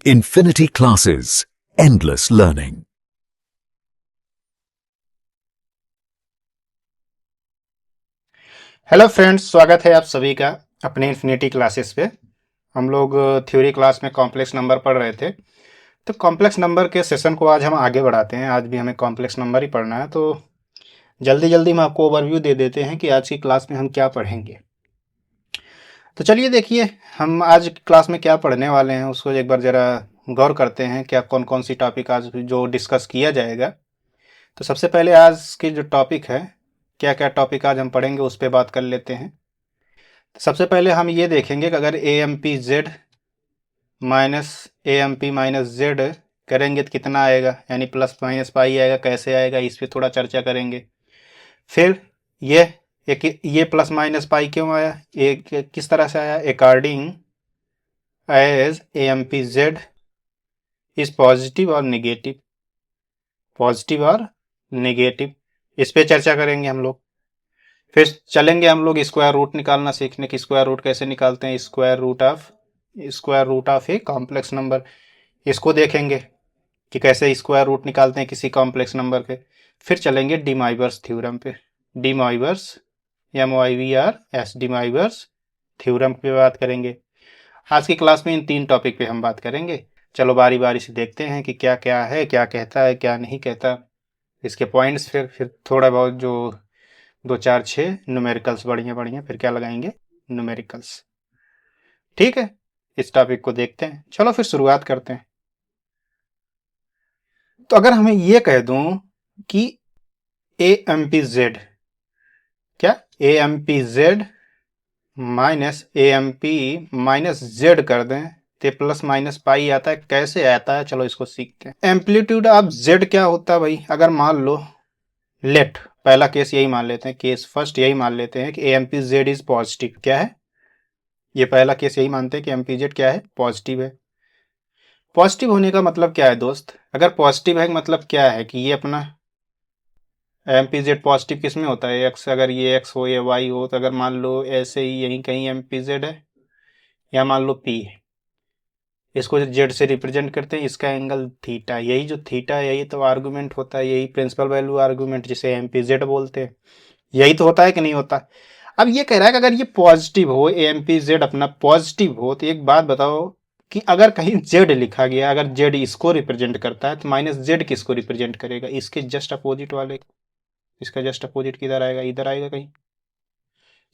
Infinity Classes, endless learning. Hello friends, स्वागत है आप सभी का अपने इन्फिनिटी क्लासेस पे। हम लोग थ्योरी क्लास में कॉम्प्लेक्स नंबर पढ़ रहे थे। तो कॉम्प्लेक्स नंबर के सेशन को आज हम आगे बढ़ाते हैं। आज भी हमें कॉम्प्लेक्स नंबर ही पढ़ना है, तो जल्दी जल्दी हम आपको ओवरव्यू दे देते हैं कि आज की क्लास में हम क्या पढ़ेंगे। तो चलिए देखिए, हम आज क्लास में क्या पढ़ने वाले हैं उसको एक बार ज़रा गौर करते हैं। क्या कौन कौन सी टॉपिक आज जो डिस्कस किया जाएगा। तो सबसे पहले आज की जो टॉपिक है, क्या क्या टॉपिक आज हम पढ़ेंगे उस पर बात कर लेते हैं। सबसे पहले हम ये देखेंगे कि अगर A M P Z minus A M P minus Z करेंगे तो कितना आएगा, यानी प्लस माइनस पाई आएगा, कैसे आएगा इस पे थोड़ा चर्चा करेंगे। फिर ये ये प्लस माइनस पाई क्यों आया, ये किस तरह से आया, according as A M P Z is positive और निगेटिव, पॉजिटिव और निगेटिव, इस पे चर्चा करेंगे हम लोग। फिर चलेंगे हम लोग स्क्वायर रूट निकालना सीखने की, स्क्वायर रूट कैसे निकालते हैं, square root of a complex number, इसको देखेंगे कि कैसे स्क्वायर रूट निकालते हैं किसी कॉम्प्लेक्स नंबर के। फिर चलेंगे डिमाइवर्स थ्योरम पे, डिमाइवर्स MYVRS डिमाइवर्स थ्योरम पे बात करेंगे। आज की क्लास में इन तीन टॉपिक पे हम बात करेंगे। चलो बारी बारी से देखते हैं कि क्या क्या है, क्या कहता है, क्या नहीं कहता, इसके पॉइंट्स। फिर थोड़ा बहुत जो दो चार छः न्यूमेरिकल्स बढ़िया बढ़िया, फिर क्या लगाएंगे, न्यूमेरिकल्स। ठीक है, इस टॉपिक को देखते हैं। चलो फिर शुरुआत करते हैं। तो अगर हमें ये कह दूं कि ए एम पी जेड, क्या A M P Z minus A M P minus Z कर दें तो प्लस माइनस पाई आता है, कैसे आता है चलो इसको सीखते हैं। एम्पलीट्यूड ऑफ जेड क्या होता है भाई, अगर मान लो, लेट पहला केस यही मान लेते हैं, केस फर्स्ट यही मान लेते हैं कि A M P Z is positive. क्या है, ये पहला केस यही मानते हैं कि एम पी जेड क्या है, पॉजिटिव है। पॉजिटिव होने का मतलब क्या है दोस्त, अगर पॉजिटिव है मतलब क्या है कि ये अपना एम पी जेड पॉजिटिव किस में होता है, एक्स, अगर ये एक्स हो या वाई हो, तो अगर मान लो ऐसे ही यहीं कहीं एम पी जेड है या मान लो पी है, इसको जेड से रिप्रेजेंट करते हैं, इसका एंगल थीटा, यही जो थीटा है यही तो आर्गुमेंट होता है, यही प्रिंसिपल वैल्यू आर्गुमेंट जिसे एम पी जेड बोलते हैं, यही तो होता है कि नहीं होता। अब ये कह रहा है कि अगर ये पॉजिटिव हो, ए एम पी जेड अपना पॉजिटिव हो, तो एक बात बताओ कि अगर कहीं जेड लिखा गया, अगर जेड इसको रिप्रेजेंट करता है तो माइनस जेड किसको रिप्रेजेंट करेगा, इसके जस्ट अपोजिट वाले, इसका जस्ट अपोजिट किधर आएगा, इधर आएगा कहीं,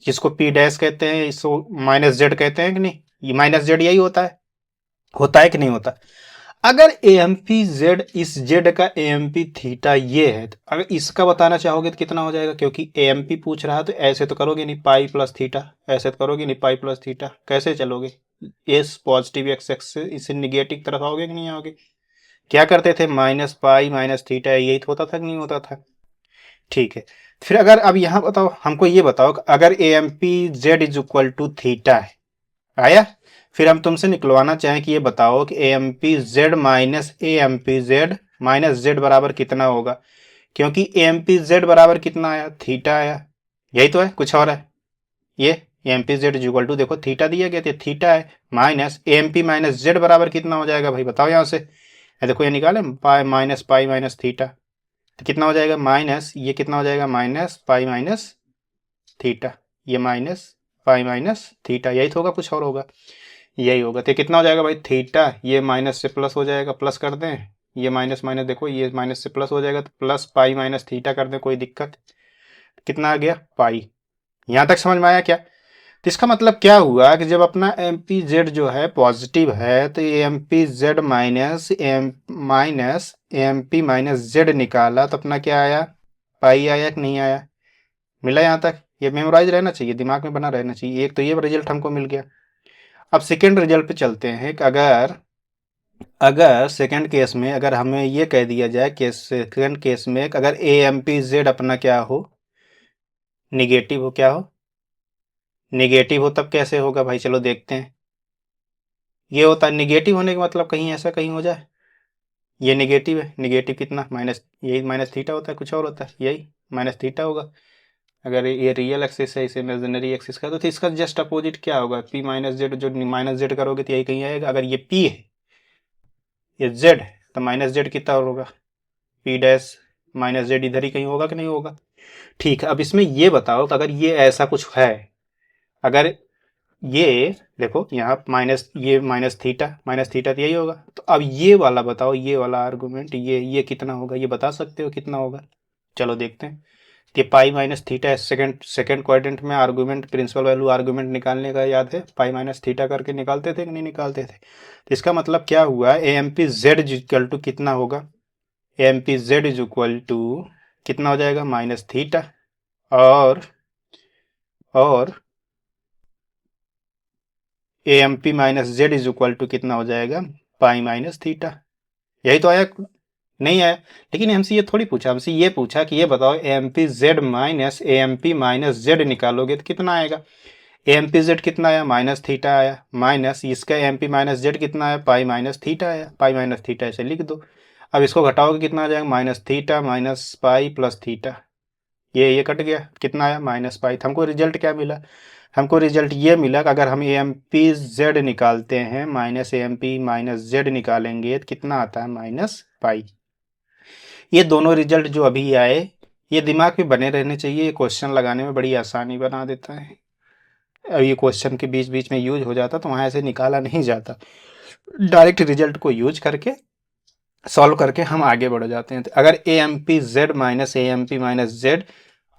जिसको पी डैश कहते हैं इसको माइनस जेड कहते हैं कि नहीं, ये माइनस जेड यही होता है कि नहीं होता। अगर ए एम पी जेड, इस जेड का ए एम पी थीटा ये है, तो अगर इसका बताना चाहोगे तो कितना हो जाएगा, क्योंकि ए एम पी पूछ रहा है तो ऐसे तो करोगे नहीं पाई प्लस थीटा, ऐसे तो करोगे नहीं पाई प्लस थीटा, कैसे चलोगे, एस पॉजिटिव एक्स एक्स से इसे निगेटिव तरफ आओगे कि नहीं आओगे। क्या करते थे, माइनस पाई माइनस थीटा, यही तो होता था कि नहीं होता था। ठीक है, फिर अगर अब यहाँ बताओ, हमको ये बताओ कि अगर A M P Z is equal to theta है, आया, फिर हम तुमसे निकलवाना चाहें कि ये बताओ कि A M P Z minus A M P Z minus Z बराबर कितना होगा, क्योंकि ए एम पी जेड बराबर कितना आया, थीटा आया, यही तो है, कुछ और है। ये A M P Z is equal to, देखो थीटा दिया गया था, थीटा है, minus A M P minus Z बराबर कितना हो जाएगा भाई, बताओ यहाँ से। देखो ये निकाले, पाई माइनस थीटा, तो कितना हो जाएगा, माइनस ये कितना हो जाएगा, माइनस पाई माइनस थीटा, ये माइनस पाई माइनस थीटा, यही तो होगा, कुछ और होगा, यही होगा। तो कितना हो जाएगा भाई, थीटा, ये माइनस से प्लस हो जाएगा, प्लस कर दें, ये माइनस माइनस देखो, ये माइनस से प्लस हो जाएगा तो प्लस पाई माइनस थीटा कर दें, कोई दिक्कत, कितना आ गया, पाई। यहाँ तक समझ में आया क्या। तो इसका मतलब क्या हुआ कि जब अपना एम पी जेड जो है पॉजिटिव है, तो M P Z minus M P minus Z निकाला तो अपना क्या आया, पाई आया कि नहीं आया, मिला यहाँ तक। ये मेमोराइज रहना चाहिए, दिमाग में बना रहना चाहिए। एक तो ये रिजल्ट हमको मिल गया। अब सेकेंड रिजल्ट पे चलते हैं कि अगर अगर सेकेंड केस में अगर हमें ये कह दिया जाए कि सेकेंड केस में अगर ए एम पी जेड अपना क्या हो, निगेटिव हो, क्या हो, निगेटिव हो, तब कैसे होगा भाई, चलो देखते हैं। ये होता है निगेटिव होने का मतलब कहीं ऐसा कहीं हो जाए, ये निगेटिव है, निगेटिव कितना, माइनस, यही माइनस थीटा होता है, कुछ और होता है, यही माइनस थीटा होगा। अगर ये रियल एक्सिस है, इसे इमेजिनरी एक्सिस का, तो इसका जस्ट अपोजिट क्या होगा, पी माइनस जेड, जो माइनस जेड करोगे तो यही कहीं आएगा। अगर ये पी है ये जेड, तो माइनस जेड कितना होगा, पी डैश माइनस जेड इधर ही कहीं होगा कि नहीं होगा। ठीक है, अब इसमें ये बताओ तो अगर ये ऐसा कुछ है, अगर ये देखो यहाँ माइनस, ये माइनस थीटा तो यही होगा, तो अब ये वाला बताओ, ये वाला आर्गुमेंट ये कितना होगा, ये बता सकते हो कितना होगा। चलो देखते हैं। ये पाई माइनस थीटा है, सेकंड क्वाड्रेंट में आर्गुमेंट, प्रिंसिपल वैल्यू आर्गुमेंट निकालने का याद है, पाई माइनस थीटा करके निकालते थे कि नहीं निकालते थे। तो इसका मतलब क्या हुआ, A M P Z is equal to कितना होगा, A M P Z is equal to कितना हो जाएगा, माइनस थीटा, और A M P minus Z is equal to कितना हो जाएगा, पाई माइनस थीटा। यही तो आया, नहीं आया। लेकिन हमसे ये थोड़ी पूछा, हमसे ये पूछा कि ये बताओ A M P Z minus A M P minus Z निकालोगे तो कितना आएगा। ए एम पी जेड कितना आया, माइनस थीटा आया, माइनस इसका A M P minus Z कितना आया, पाई माइनस थीटा आया, पाई माइनस थीटा ऐसे लिख दो। अब इसको घटाओगे कितना आ जाएगा, minus theta minus pi plus theta, ये कट गया, कितना आया, माइनस पाई। तो हमको रिजल्ट क्या मिला, हमको रिजल्ट ये मिला कि अगर हम ए एम पी जेड निकालते हैं minus A M P minus Z निकालेंगे तो कितना आता है, माइनस पाई। ये दोनों रिजल्ट जो अभी आए ये दिमाग में बने रहने चाहिए, ये क्वेश्चन लगाने में बड़ी आसानी बना देता है। अब ये क्वेश्चन के बीच बीच में यूज हो जाता तो वहाँ ऐसे निकाला नहीं जाता, डायरेक्ट रिजल्ट को यूज करके सॉल्व करके हम आगे बढ़ जाते हैं। तो अगर A M P Z minus A M P minus Z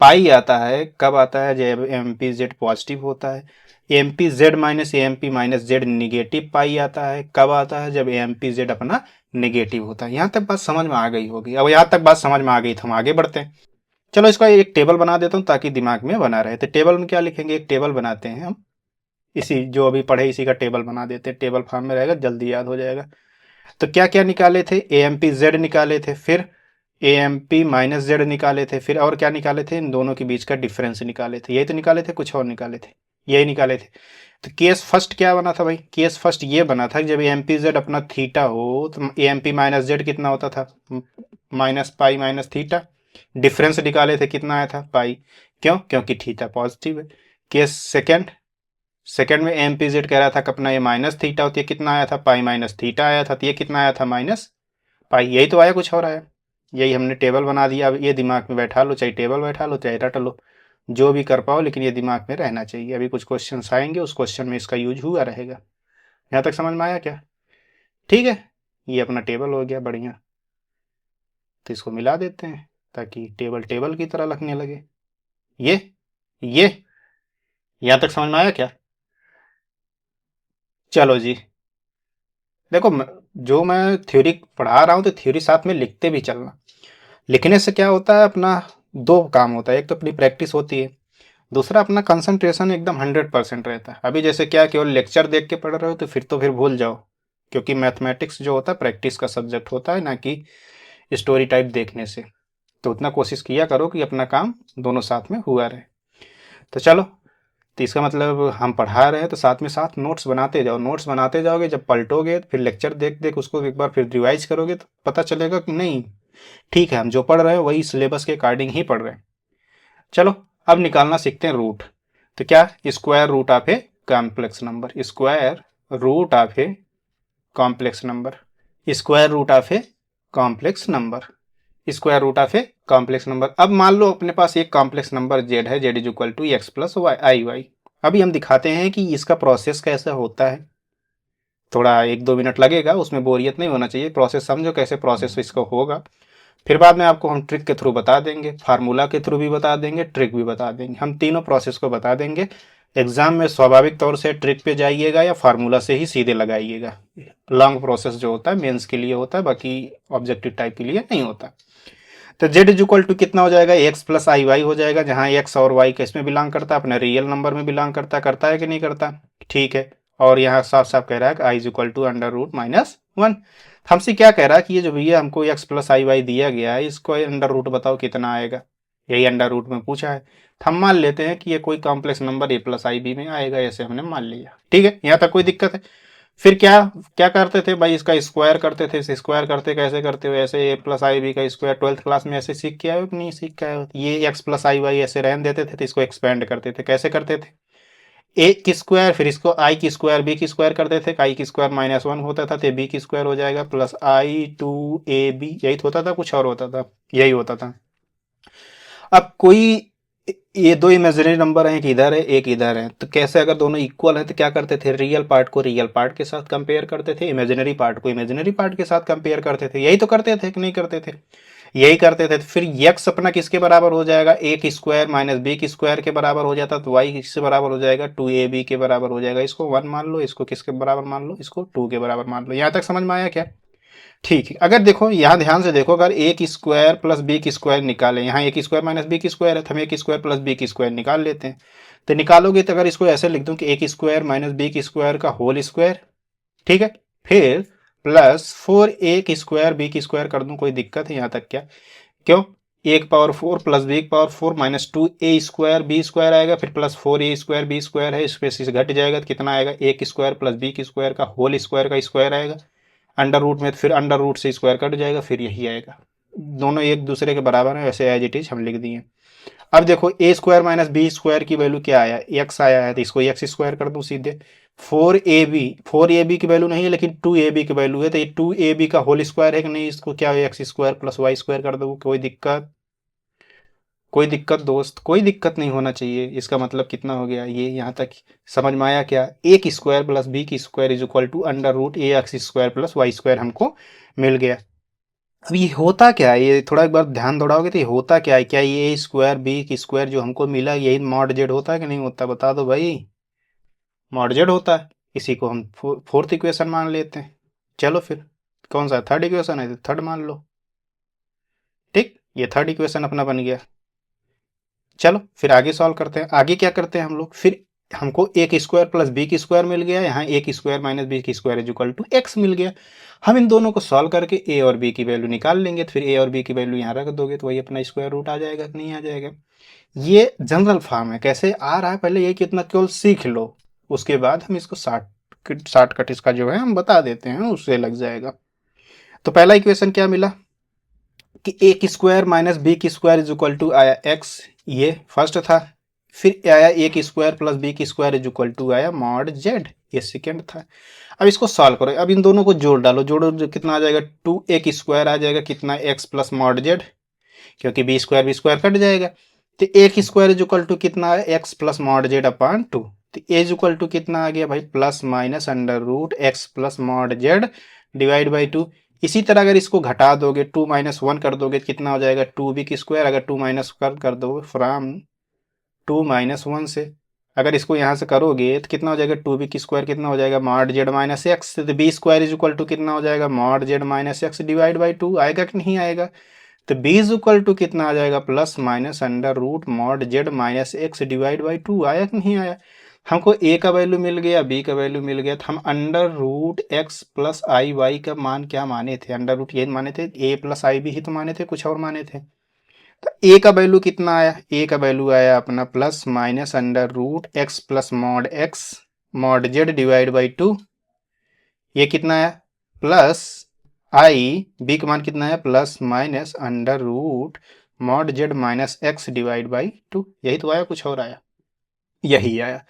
pi आता है, कब आता है, जब एम पी जेड पॉजिटिव होता है। M P Z minus A M P minus Z negative pi आता है, कब आता है, जब एम पी जेड अपना निगेटिव होता है। यहाँ तक बात समझ में आ गई होगी। अब यहाँ तक बात समझ में आ गई तो हम आगे बढ़ते हैं। चलो इसका एक टेबल बना देता हूँ ताकि दिमाग में बना रहे। तो टेबल में क्या लिखेंगे, एक टेबल बनाते हैं हम, इसी जो अभी पढ़े इसी का टेबल बना देते हैं, टेबल फॉर्म में रहेगा, जल्दी याद हो जाएगा। तो क्या क्या निकाले थे, ए एम पी जेड निकाले थे, फिर A M P minus Z निकाले थे, फिर और क्या निकाले थे, इन दोनों के बीच का डिफरेंस निकाले थे। यही तो निकाले थे, कुछ और निकाले थे, यही निकाले थे। तो केस फर्स्ट क्या बना था भाई, केस फर्स्ट ये बना था कि जब ए एम पी जेड अपना थीटा हो तो A M P minus Z कितना होता था, minus pi minus theta. Difference निकाले थे, कितना आया था, पाई। क्यों, क्योंकि थीटा पॉजिटिव है। केस सेकेंड, सेकेंड में एम पी जेड कह रहा था कि अपना ये माइनस थीटा होती है, कितना आया था, पाई माइनस थीटा आया था, तो ये कितना आया था, माइनस पाई। यही तो आया, कुछ और आया। यही हमने टेबल बना दिया। अब ये दिमाग में बैठा लो, चाहे टेबल बैठा लो चाहे रट लो, जो भी कर पाओ, लेकिन ये दिमाग में रहना चाहिए। अभी कुछ क्वेश्चन आएंगे, उस क्वेश्चन में इसका यूज हुआ रहेगा। यहाँ तक समझ में आया क्या, ठीक है। ये अपना टेबल हो गया, बढ़िया। तो इसको मिला देते हैं ताकि टेबल टेबल की तरह लगने लगे। ये यहाँ तक समझ में आया क्या, चलो जी। देखो जो मैं थ्योरी पढ़ा रहा हूँ तो थ्योरी साथ में लिखते भी चलना। लिखने से क्या होता है, अपना दो काम होता है, एक तो अपनी प्रैक्टिस होती है, दूसरा अपना कंसंट्रेशन एकदम 100% रहता है। अभी जैसे क्या केवल लेक्चर देख के पढ़ रहे हो तो फिर भूल जाओ, क्योंकि मैथमेटिक्स जो होता है प्रैक्टिस का सब्जेक्ट होता है, ना कि स्टोरी टाइप देखने से। तो उतना कोशिश किया करो कि अपना काम दोनों साथ में हुआ रहे। तो चलो, तो इसका मतलब हम पढ़ा रहे हैं तो साथ में साथ नोट्स बनाते जाओ। नोट्स बनाते जाओगे, जब पलटोगे फिर लेक्चर देख देख उसको एक बार फिर रिवाइज करोगे तो पता चलेगा कि नहीं ठीक है, हम जो पढ़ रहे हैं वही सिलेबस के अकॉर्डिंग ही पढ़ रहे हैं। चलो अब निकालना सीखते हैं रूट। तो क्या, square root of a complex number, square root of a complex number, square root of a complex number, square root of a complex number. अब मान लो अपने पास एक कॉम्प्लेक्स नंबर जेड है, Z is equal to X plus Y I Y. अभी हम दिखाते हैं कि इसका प्रोसेस कैसे होता है। थोड़ा 1-2 मिनट लगेगा, उसमें बोरियत नहीं होना चाहिए, प्रोसेस समझो कैसे प्रोसेस इसका होगा। फिर बाद में आपको हम ट्रिक के थ्रू बता देंगे, फार्मूला के थ्रू भी बता देंगे, ट्रिक भी बता देंगे, हम तीनों प्रोसेस को बता देंगे। एग्जाम में स्वाभाविक तौर से ट्रिक पे जाइएगा या फार्मूला से ही सीधे लगाइएगा। लॉन्ग प्रोसेस जो होता है मेंस के लिए होता है, बाकी ऑब्जेक्टिव टाइप के लिए नहीं होता। तो जेड इज इक्वल टू कितना हो जाएगा, एक्स प्लस आई वाई हो जाएगा, जहां एक्स और वाई किस में बिलोंग करता है, अपने रियल नंबर में बिलोंग करता है कि नहीं करता, ठीक है। और यहाँ साफ साफ कह रहा है कि i is equal to under root minus one. हमसे क्या कह रहा है कि ये जो भैया हमको एक्स प्लस आई वाई दिया गया है, इसको अंडर रूट बताओ कितना आएगा, यही अंडर रूट में पूछा है। तो हम मान लेते हैं कि ये कोई complex number A plus I B में आएगा, ऐसे हमने मान लिया, ठीक है। यहाँ तक कोई दिक्कत है। फिर क्या क्या करते थे भाई, इसका स्क्वायर करते थे। स्क्वायर करते कैसे करते हो, ऐसे ए प्लस आई बी का स्क्वायर 12th क्लास में ऐसे सीख के आए हो कि नहीं सीख के आए हो। ये एक्स प्लस आई वाई ऐसे रहने देते थे तो इसको एक्सपेंड करते थे, कैसे करते थे, ए की स्क्वायर, फिर इसको आई की स्क्वायर बी की स्क्वायर करते थे, आई की स्क्वायर -1 होता था तो बी की स्क्वायर हो जाएगा plus I two A B, यही तो होता था, कुछ और होता था? यही होता था। अब कोई ये दो इमेजिनरी नंबर हैं, एक इधर है एक इधर है, तो कैसे अगर दोनों इक्वल हैं तो क्या करते थे? रियल पार्ट को रियल पार्ट के साथ कंपेयर करते थे, इमेजिनरी पार्ट को इमेजिनरी पार्ट के साथ कंपेयर करते थे। यही तो करते थे कि नहीं करते थे? यही करते थे। तो फिर यक्स अपना किसके बराबर हो जाएगा? ए की स्क्वायर माइनस बी की स्क्वायर के बराबर हो जाता, तो वाई किसके बराबर हो जाएगा? 2ab के बराबर हो जाएगा। इसको 1 मान लो, इसको किसके बराबर मान लो? इसको 2 के बराबर मान लो। यहां तक समझ में आया क्या? ठीक है। अगर देखो यहाँ ध्यान से देखो, अगर ए की स्क्वायर प्लस बी की स्क्वायर निकालें, यहाँ ए की स्क्वायर माइनस बी की स्क्वायर है, तो हम ए की स्क्वायर प्लस बी की स्क्वायर निकाल लेते हैं। तो निकालोगे तो अगर इसको ऐसे लिख दूं कि ए की स्क्वायर माइनस बी की स्क्वायर का होल स्क्वायर, ठीक है, फिर प्लस 4a की स्क्वायर बी की स्क्वायर कर दूं, कोई दिक्कत है यहाँ तक क्या? क्यों? एक power 4 plus B power 4 minus 2a square B square आएगा, फिर plus 4a square B square है, इसमें से घट जाएगा तो कितना आएगा? ए की स्क्वायर प्लस बी की स्क्वायर का होल स्क्वायर का स्क्वायर आएगा। अंडर रूट में तो फिर अंडर रूट से स्क्वायर कट जाएगा, फिर यही आएगा। दोनों एक दूसरे के बराबर है, वैसे एज इट इज हम लिख दिए। अब देखो ए स्क्वायर माइनस बी स्क्वायर की वैल्यू क्या आया? एक्स आया है, तो इसको एक्स स्क्वायर कर दूं सीधे। 4ab की वैल्यू नहीं है लेकिन 2ab की वैल्यू है, तो ये 2ab का होल स्क्वायर है कि नहीं? इसको क्या है? X square plus Y square कर दो। कोई दिक्कत? कोई दिक्कत दोस्त? कोई दिक्कत नहीं होना चाहिए। इसका मतलब कितना हो गया ये? यहाँ तक समझ में आया क्या? ए की स्क्वायर प्लस बी की square is equal to under root A X square plus Y square हमको मिल गया। अब ये होता क्या है? ये थोड़ा एक बार ध्यान दौड़ाओगे तो ये होता क्या है? क्या ये ए स्क्वायर बी की स्क्वायर जो हमको मिला यही मॉड जेड होता है कि नहीं होता? बता दो भाई। मॉड जेड होता है। इसी को हम फोर्थ इक्वेशन मान लेते हैं। चलो फिर कौन सा थर्ड इक्वेशन है? तो थर्ड मान लो। ठीक, ये थर्ड इक्वेशन अपना बन गया। चलो फिर आगे सॉल्व करते हैं। आगे क्या करते हैं हम लोग? फिर हमको ए की स्क्वायर प्लस बी की स्क्वायर मिल गया, यहाँ ए की स्क्वायर माइनस बी की square is equal to X मिल गया। हम इन दोनों को सॉल्व करके ए और बी की वैल्यू निकाल लेंगे, तो फिर ए और बी की वैल्यू यहाँ रख दोगे तो वही अपना स्क्वायर रूट आ जाएगा कि नहीं आ जाएगा? ये जनरल फॉर्म है, कैसे आ रहा है पहले ये कितना केवल सीख लो, उसके बाद हम इसको शॉर्टकट इसका जो है हम बता देते हैं, उससे लग जाएगा। तो पहला इक्वेशन क्या मिला कि ए की स्क्वायर माइनस बी की स्क्वायर इज इक्वल टू आया एक्स, ये फर्स्ट था। फिर आया ए की स्क्वायर प्लस बी की स्क्वायर इज इक्वल टू आया मॉड जेड, ये सेकेंड था। अब इसको सॉल्व करो, अब इन दोनों को जोड़ डालो, जोड़ो जो कितना आ जाएगा? 2a की स्क्वायर आ जाएगा कितना? एक्स प्लस मॉड जेड, क्योंकि बी स्क्वायर कट जाएगा। तो ए की स्क्वायर इज इक्वल टू कितना है? X plus mod Z upon 2। तो ए इज इक्वल टू कितना आ गया भाई? Plus minus under root X plus mod Z divide by 2। इसी तरह अगर इसको घटा दोगे, 2 माइनस 1 कर दोगे तो कितना हो जाएगा? 2b की स्क्वायर। अगर 2 माइनस कर दोगे फ्रॉम 2 माइनस 1 से, अगर इसको यहाँ से करोगे तो कितना हो जाएगा? 2b की स्क्वायर कितना हो जाएगा? Mod Z minus X. तो B square is equal to कितना हो जाएगा? Mod Z minus X divide by 2 आएगा कि नहीं आएगा? तो बी इज इक्वल टू कितना आ जाएगा? Plus minus under root mod Z minus X divide by 2 आया कि नहीं आया? हमको ए का वैल्यू मिल गया, बी का वैल्यू मिल गया, तो हम under root X plus i Y का मान क्या माने थे? अंडर रूट ये माने थे, ए प्लस आई बी ही तो माने थे, कुछ और माने थे? तो ए का वैल्यू कितना आया? ए का वैल्यू आया अपना plus minus under root X plus mod X mod Z divide by 2। ये कितना आया? प्लस आई बी का मान कितना है? Plus minus under root mod Z minus X divide by 2। यही तो आया, कुछ और आया? यही आया।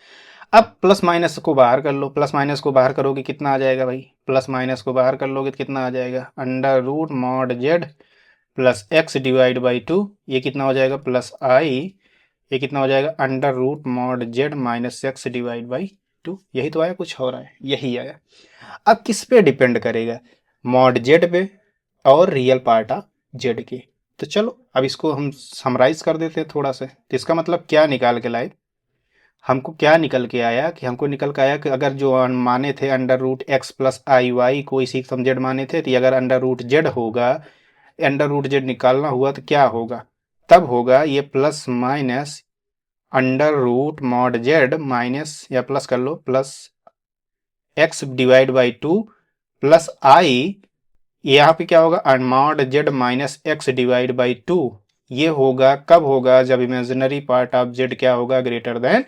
अब प्लस माइनस को बाहर कर लो, प्लस माइनस को बाहर करोगे कितना आ जाएगा भाई? प्लस माइनस को बाहर कर लोगे तो कितना आ जाएगा? Under root mod Z plus X divide by 2। ये कितना हो जाएगा? प्लस आई, ये कितना हो जाएगा? Under root mod Z minus X divide by 2। यही तो आया, कुछ और आया? यही आया। अब किस पे डिपेंड करेगा? मॉड जेड पे और रियल पार्ट ऑफ जेड के। तो चलो अब इसको हम समराइज कर देते हैं थोड़ा सा। तो इसका मतलब क्या निकाल के लाए? हमको क्या निकल के आया कि हमको निकल के आया कि अगर जो माने थे under root X plus i Y को इसी हम जेड माने थे, तो अगर अंडर रूट जेड होगा, अंडर रूट जेड निकालना हुआ तो क्या होगा? तब होगा ये plus minus under root mod Z minus, या प्लस कर लो, plus X divide by 2 plus i, यहाँ पे क्या होगा? Mod Z minus X divide by 2। ये होगा कब होगा? जब इमेजिनरी पार्ट ऑफ जेड क्या होगा? ग्रेटर देन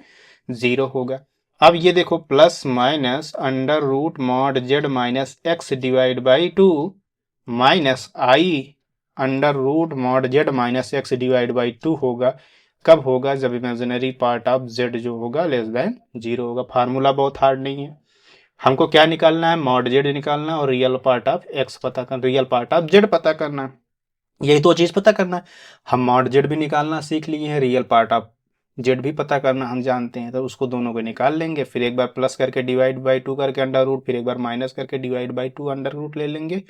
0 होगा। अब ये देखो, plus minus under root mod Z minus X divide by 2 minus I under root mod Z minus X divide by 2 होगा। कब होगा? जब इमेजिनरी पार्ट ऑफ जेड जो होगा लेस देन 0 होगा। फार्मूला बहुत हार्ड नहीं है, हमको क्या निकालना है? मॉड जेड निकालना है और रियल पार्ट ऑफ एक्स पता करना, रियल पार्ट ऑफ जेड पता करना है, यही तो चीज़ पता करना है। हम मॉड जेड भी निकालना सीख लिए हैं, रियल पार्ट ऑफ जेड भी पता करना हम जानते हैं, तो उसको दोनों को निकाल लेंगे, फिर एक बार प्लस करके डिवाइड बाई 2 करके अंडर रूट, फिर एक बार माइनस करके डिवाइड बाई 2 अंडर रूट ले लेंगे।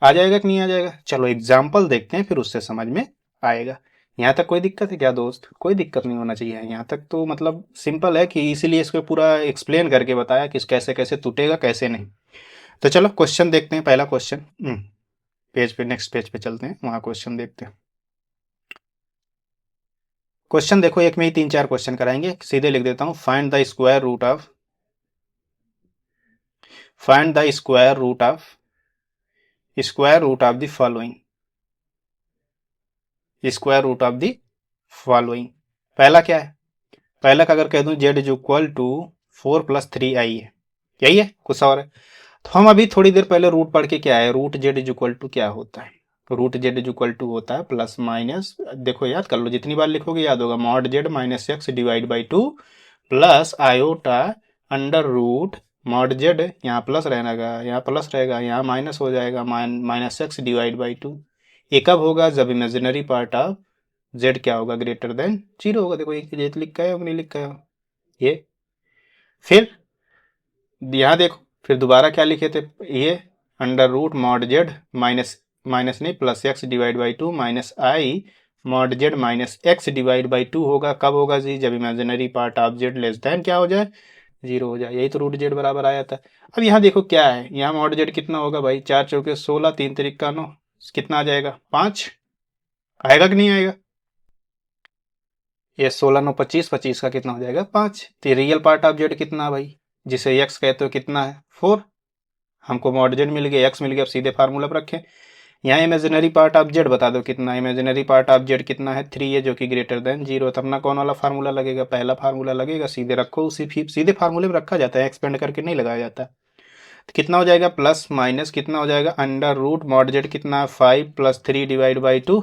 आ जाएगा कि नहीं आ जाएगा? चलो एग्जाम्पल देखते हैं, फिर उससे समझ में आएगा। यहाँ तक कोई दिक्कत है क्या दोस्त? कोई दिक्कत नहीं होना चाहिए, यहाँ तक तो मतलब सिंपल है, कि इसीलिए इसको पूरा एक्सप्लेन करके बताया कि कैसे कैसे टूटेगा कैसे नहीं। तो चलो क्वेश्चन देखते हैं, पहला क्वेश्चन पेज पे, नेक्स्ट पेज पे चलते हैं, वहाँ क्वेश्चन देखते हैं। क्वेश्चन देखो, एक में ही 3-4 क्वेश्चन कराएंगे, सीधे लिख देता हूँ। Find the square root of the following, square root of the following. पहला क्या है? पहला का अगर कह दूं Z is equal to 4+3i है, यही है, कुछ और है? तो हम अभी थोड़ी देर पहले रूट पढ़ के क्या है, root Z is equal to क्या होता है? Root Z is equal to होता है प्लस माइनस, देखो याद कर लो, जितनी बार लिखोगे याद होगा, mod Z minus X divide by 2 plus iota under root mod Z, यहाँ प्लस रहेगा, यहाँ प्लस रहेगा, यहाँ माइनस हो जाएगा, माइनस एक्स डिवाइड बाई 2। ये कब होगा? जब इमेजिनरी पार्ट ऑफ जेड क्या होगा? ग्रेटर देन 0 होगा। देखो ये लिखा है नहीं लिखा है ये। फिर यहाँ देखो, फिर दोबारा क्या लिखे थे? ये under root mod Z minus, minus नहीं plus X divide by 2 minus i mod Z minus X divide by 2 होगा। कब होगा जी? जब imaginary part of Z less than क्या हो जाए? 0 हो जाए। यही तो रूट जेड बराबर आया था। अब यहाँ देखो क्या है, यहाँ मॉड जेड कितना होगा भाई? 4 चौके 16, 3 तिरिका 9, कितना आ जाएगा? 5 आएगा कि नहीं आएगा? ये 16 9 25, 25 का कितना हो जाएगा? 5। तो रियल पार्ट ऑफ जेड कितना है भाई, जिसे एक्स कहते हो, कितना है? 4। हमको मॉड जेड मिल गया, एक्स मिल गया, अब सीधे फार्मूला पर रखें। यहाँ इमेजिनरी पार्ट ऑफ जेड बता दो कितना, इमेजिनरी पार्ट ऑफ जेड कितना है? 3 है, जो कि ग्रेटर देन 0। तब ना कौन वाला फार्मूला लगेगा? पहला फार्मूला लगेगा, सीधे रखो, उसी सीधे फार्मूले में रखा जाता है, एक्सपेंड करके नहीं लगाया जाता। तो कितना हो जाएगा? प्लस माइनस कितना हो जाएगा? अंडर रूट मॉड जेड कितना है? 5 प्लस 3 डिवाइड बाई 2,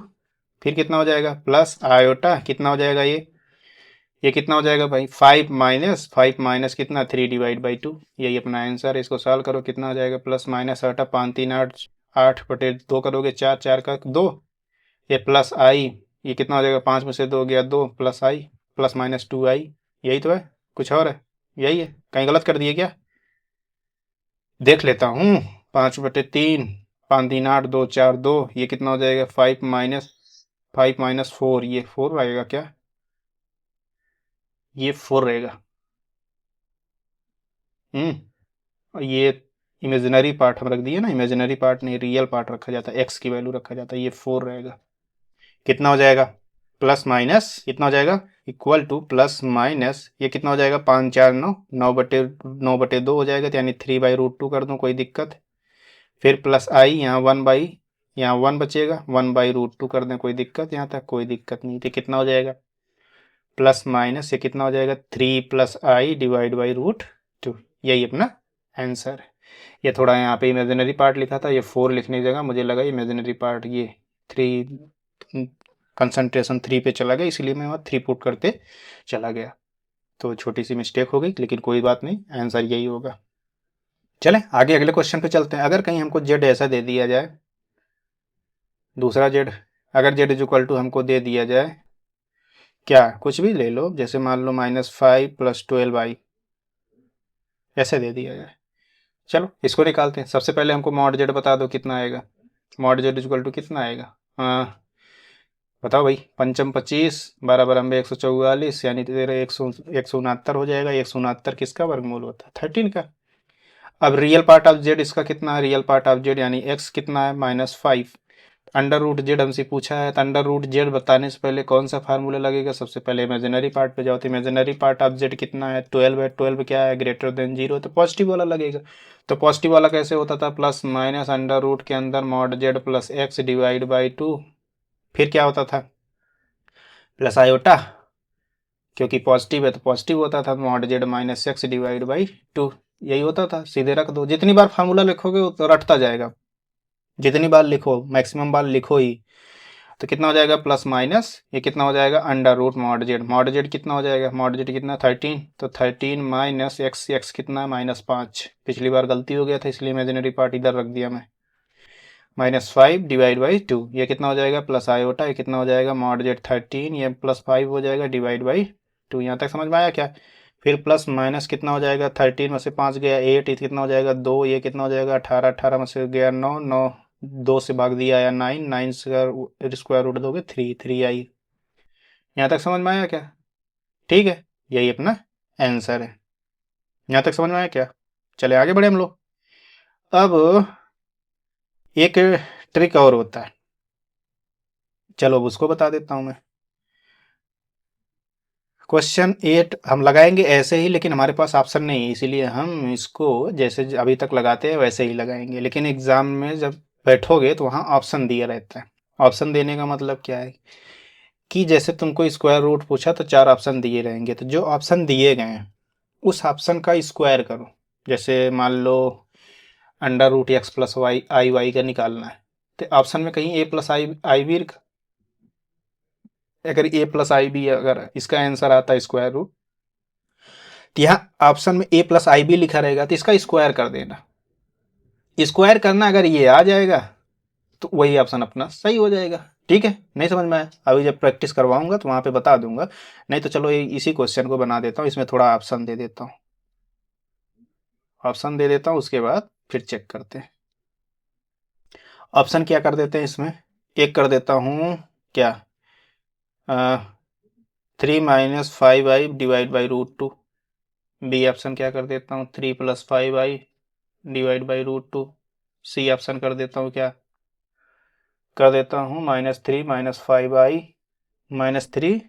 फिर कितना हो जाएगा? प्लस आयोटा कितना हो जाएगा? ये कितना हो जाएगा भाई? 5 माइनस कितना? 3 डिवाइड बाई 2। यही अपना आंसर है, इसको सॉल्व करो, कितना हो जाएगा? प्लस माइनस आटा 5 3 8, 8/2 करोगे 4 4 का 2, ये प्लस आई, ये कितना हो जाएगा? 5 में से 2 गया 2, प्लस आई, प्लस माइनस 2i। यही तो है, कुछ और है? यही है, कहीं गलत कर दिए क्या? देख लेता हूँ। 5/3, 5 3 8 2 4 2, ये कितना हो जाएगा? 5 माइनस 4, ये 4 आएगा क्या? ये 4 रहेगा। और ये इमेजिनरी पार्ट हम रख दिए ना, इमेजिनरी पार्ट नहीं, रियल पार्ट रखा जाता है, एक्स की वैल्यू रखा जाता है, ये 4 रहेगा। कितना हो जाएगा? प्लस माइनस कितना हो जाएगा? इक्वल टू प्लस माइनस, ये कितना हो जाएगा? 5 4 9, 9/2 हो जाएगा, तो यानी 3/√2 कर दूं, कोई दिक्कत? फिर प्लस आई, यहाँ 1 यहाँ 1 बचेगा, 1/√2 कर दें, कोई दिक्कत? यहाँ तक कोई दिक्कत नहीं। तो कितना हो जाएगा? प्लस माइनस ये कितना हो जाएगा? 3 प्लस आई डिवाइड बाई √2। यही अपना आंसर है। ये थोड़ा यहाँ पे इमेजिनरी पार्ट लिखा था, ये 4 लिखने की जगह मुझे लगा इमेजिनरी पार्ट ये 3, कंसंट्रेशन 3 पे चला गया, इसलिए मैं वहाँ 3 पुट करते चला गया, तो छोटी सी मिस्टेक हो गई, लेकिन कोई बात नहीं, आंसर यही होगा। चलें आगे अगले क्वेश्चन पे चलते हैं। अगर कहीं हमको जेड ऐसा दे दिया जाए, दूसरा जेड, अगर जेड इज इक्वल टू हमको दे दिया जाए क्या, कुछ भी ले लो, जैसे मान लो -5 + 12i, ऐसे दे दिया जाए। चलो इसको निकालते हैं। सबसे पहले हमको मॉड जेड बता दो कितना आएगा। मॉड जेड इक्वल टू कितना आएगा? हाँ बताओ भाई। 5 25, 12 12 144, यानी तेरा 169 हो जाएगा। 169 किसका वर्गमूल होता है? 13 का। अब रियल पार्ट ऑफ जेड इसका कितना है? रियल पार्ट ऑफ जेड यानी एक्स कितना है? -5। अंडर रूट जेड हमसे पूछा है, तो अंडर रूट जेड बताने से पहले कौन सा फार्मूला लगेगा? सबसे पहले इमेजिनरी पार्ट पे जाओ, तो इमेजिनरी पार्ट ऑफ जेड कितना है? 12 है। 12 क्या है? ग्रेटर देन 0, तो पॉजिटिव वाला लगेगा। तो पॉजिटिव वाला कैसे होता था? प्लस माइनस अंडर रूट के अंदर mod Z plus X divide by 2, फिर क्या होता था? प्लस आयोटा, क्योंकि पॉजिटिव है तो पॉजिटिव होता था, mod Z minus X divide by 2, यही होता था। सीधे रख दो, जितनी बार फार्मूला लिखोगे तो रटता जाएगा, जितनी बार लिखो मैक्सिमम बार लिखो ही। तो कितना हो जाएगा प्लस माइनस, ये कितना हो जाएगा अंडर रूट मॉड जेड कितना हो जाएगा, मॉड जेड कितना 13, तो 13 माइनस एक्स, एक्स कितना -5, पिछली बार गलती हो गया था इसलिए इमेजिनरी पार्ट इधर रख दिया मैं, -5 डिवाइड बाई 2, ये कितना हो जाएगा प्लस आयोटा, ये कितना हो जाएगा मॉड जेड 13, ये +5 हो जाएगा डिवाइड बाई 2, यहाँ तक समझ में आया क्या। फिर प्लस माइनस कितना हो जाएगा, 13 में से 5 गया 8, ये कितना हो जाएगा 2, ये कितना हो जाएगा 18, 18 में से गया 9, 9 2 से भाग दिया आया 9, 9 से स्क्वायर रूट दोगे 3, 3 आई। यहाँ तक समझ में आया क्या, ठीक है, यही अपना आंसर है। यहाँ तक समझ में आया क्या, चले आगे बढ़े हम लोग। अब एक ट्रिक और होता है, चलो अब उसको बता देता हूं मैं। क्वेश्चन 8 हम लगाएंगे ऐसे ही, लेकिन हमारे पास ऑप्शन नहीं है, इसीलिए हम इसको जैसे अभी तक लगाते हैं वैसे ही लगाएंगे, लेकिन एग्जाम में जब बैठोगे तो वहाँ ऑप्शन दिया रहता है। ऑप्शन देने का मतलब क्या है कि जैसे तुमको स्क्वायर रूट पूछा तो 4 ऑप्शन दिए रहेंगे, तो जो ऑप्शन दिए गए हैं उस ऑप्शन का स्क्वायर करो। जैसे मान लो under root X plus Y आई वाई का निकालना है, तो ऑप्शन में कहीं ए प्लस आई आई भी, अगर ए प्लस आई भी अगर इसका आंसर आता है स्क्वायर रूट, तो यहाँ ऑप्शन में ए प्लस आई भी लिखा रहेगा तो इसका स्क्वायर कर देना। स्क्वायर करना अगर ये आ जाएगा तो वही ऑप्शन अपना सही हो जाएगा। ठीक है, नहीं समझ में आया, अभी जब प्रैक्टिस करवाऊंगा तो वहां पे बता दूंगा, नहीं तो चलो इसी क्वेश्चन को बना देता हूँ, इसमें थोड़ा ऑप्शन दे देता हूँ, ऑप्शन दे देता हूँ, उसके बाद फिर चेक करते हैं। ऑप्शन क्या कर देते हैं इसमें, एक कर देता हूँ क्या 3 minus 5i divide by √2, B option क्या कर देता हूँ 3 + 5i divide by √2, C option कर देता हूँ क्या, कर देता हूँ -3 - 5i -3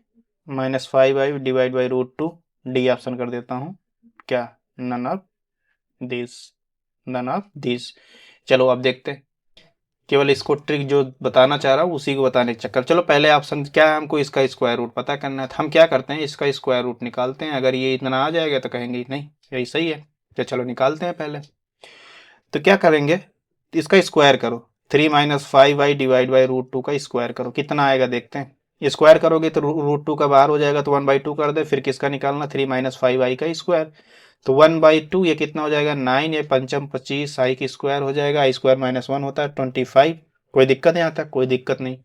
- 5i divide by √2, D option कर देता हूँ क्या none of this, none of this. चलो अब देखते हैं, केवल इसको ट्रिक जो बताना चाह रहा हूँ उसी को बताने के चक्कर, चलो पहले ऑप्शन क्या है, हमको इसका स्क्वायर रूट पता करना है, तो हम क्या करते हैं इसका स्क्वायर रूट निकालते हैं, अगर ये इतना आ जाएगा तो कहेंगे नहीं यही सही है, तो चलो निकालते हैं पहले। तो क्या करेंगे, इसका स्क्वायर करो, 3 - 5i डिवाइड बाई √2 का स्क्वायर करो, कितना आएगा देखते हैं। स्क्वायर करोगे तो √2 का बाहर हो जाएगा तो 1/2 कर दे, फिर किसका निकालना 3 - 5i का स्क्वायर, तो 1/2 ये कितना हो जाएगा 9, ये पंचम 25, आई की स्क्वायर हो जाएगा, आई स्क्वायर -1 होता है 25, कोई दिक्कत है यहाँ तक, कोई दिक्कत नहीं।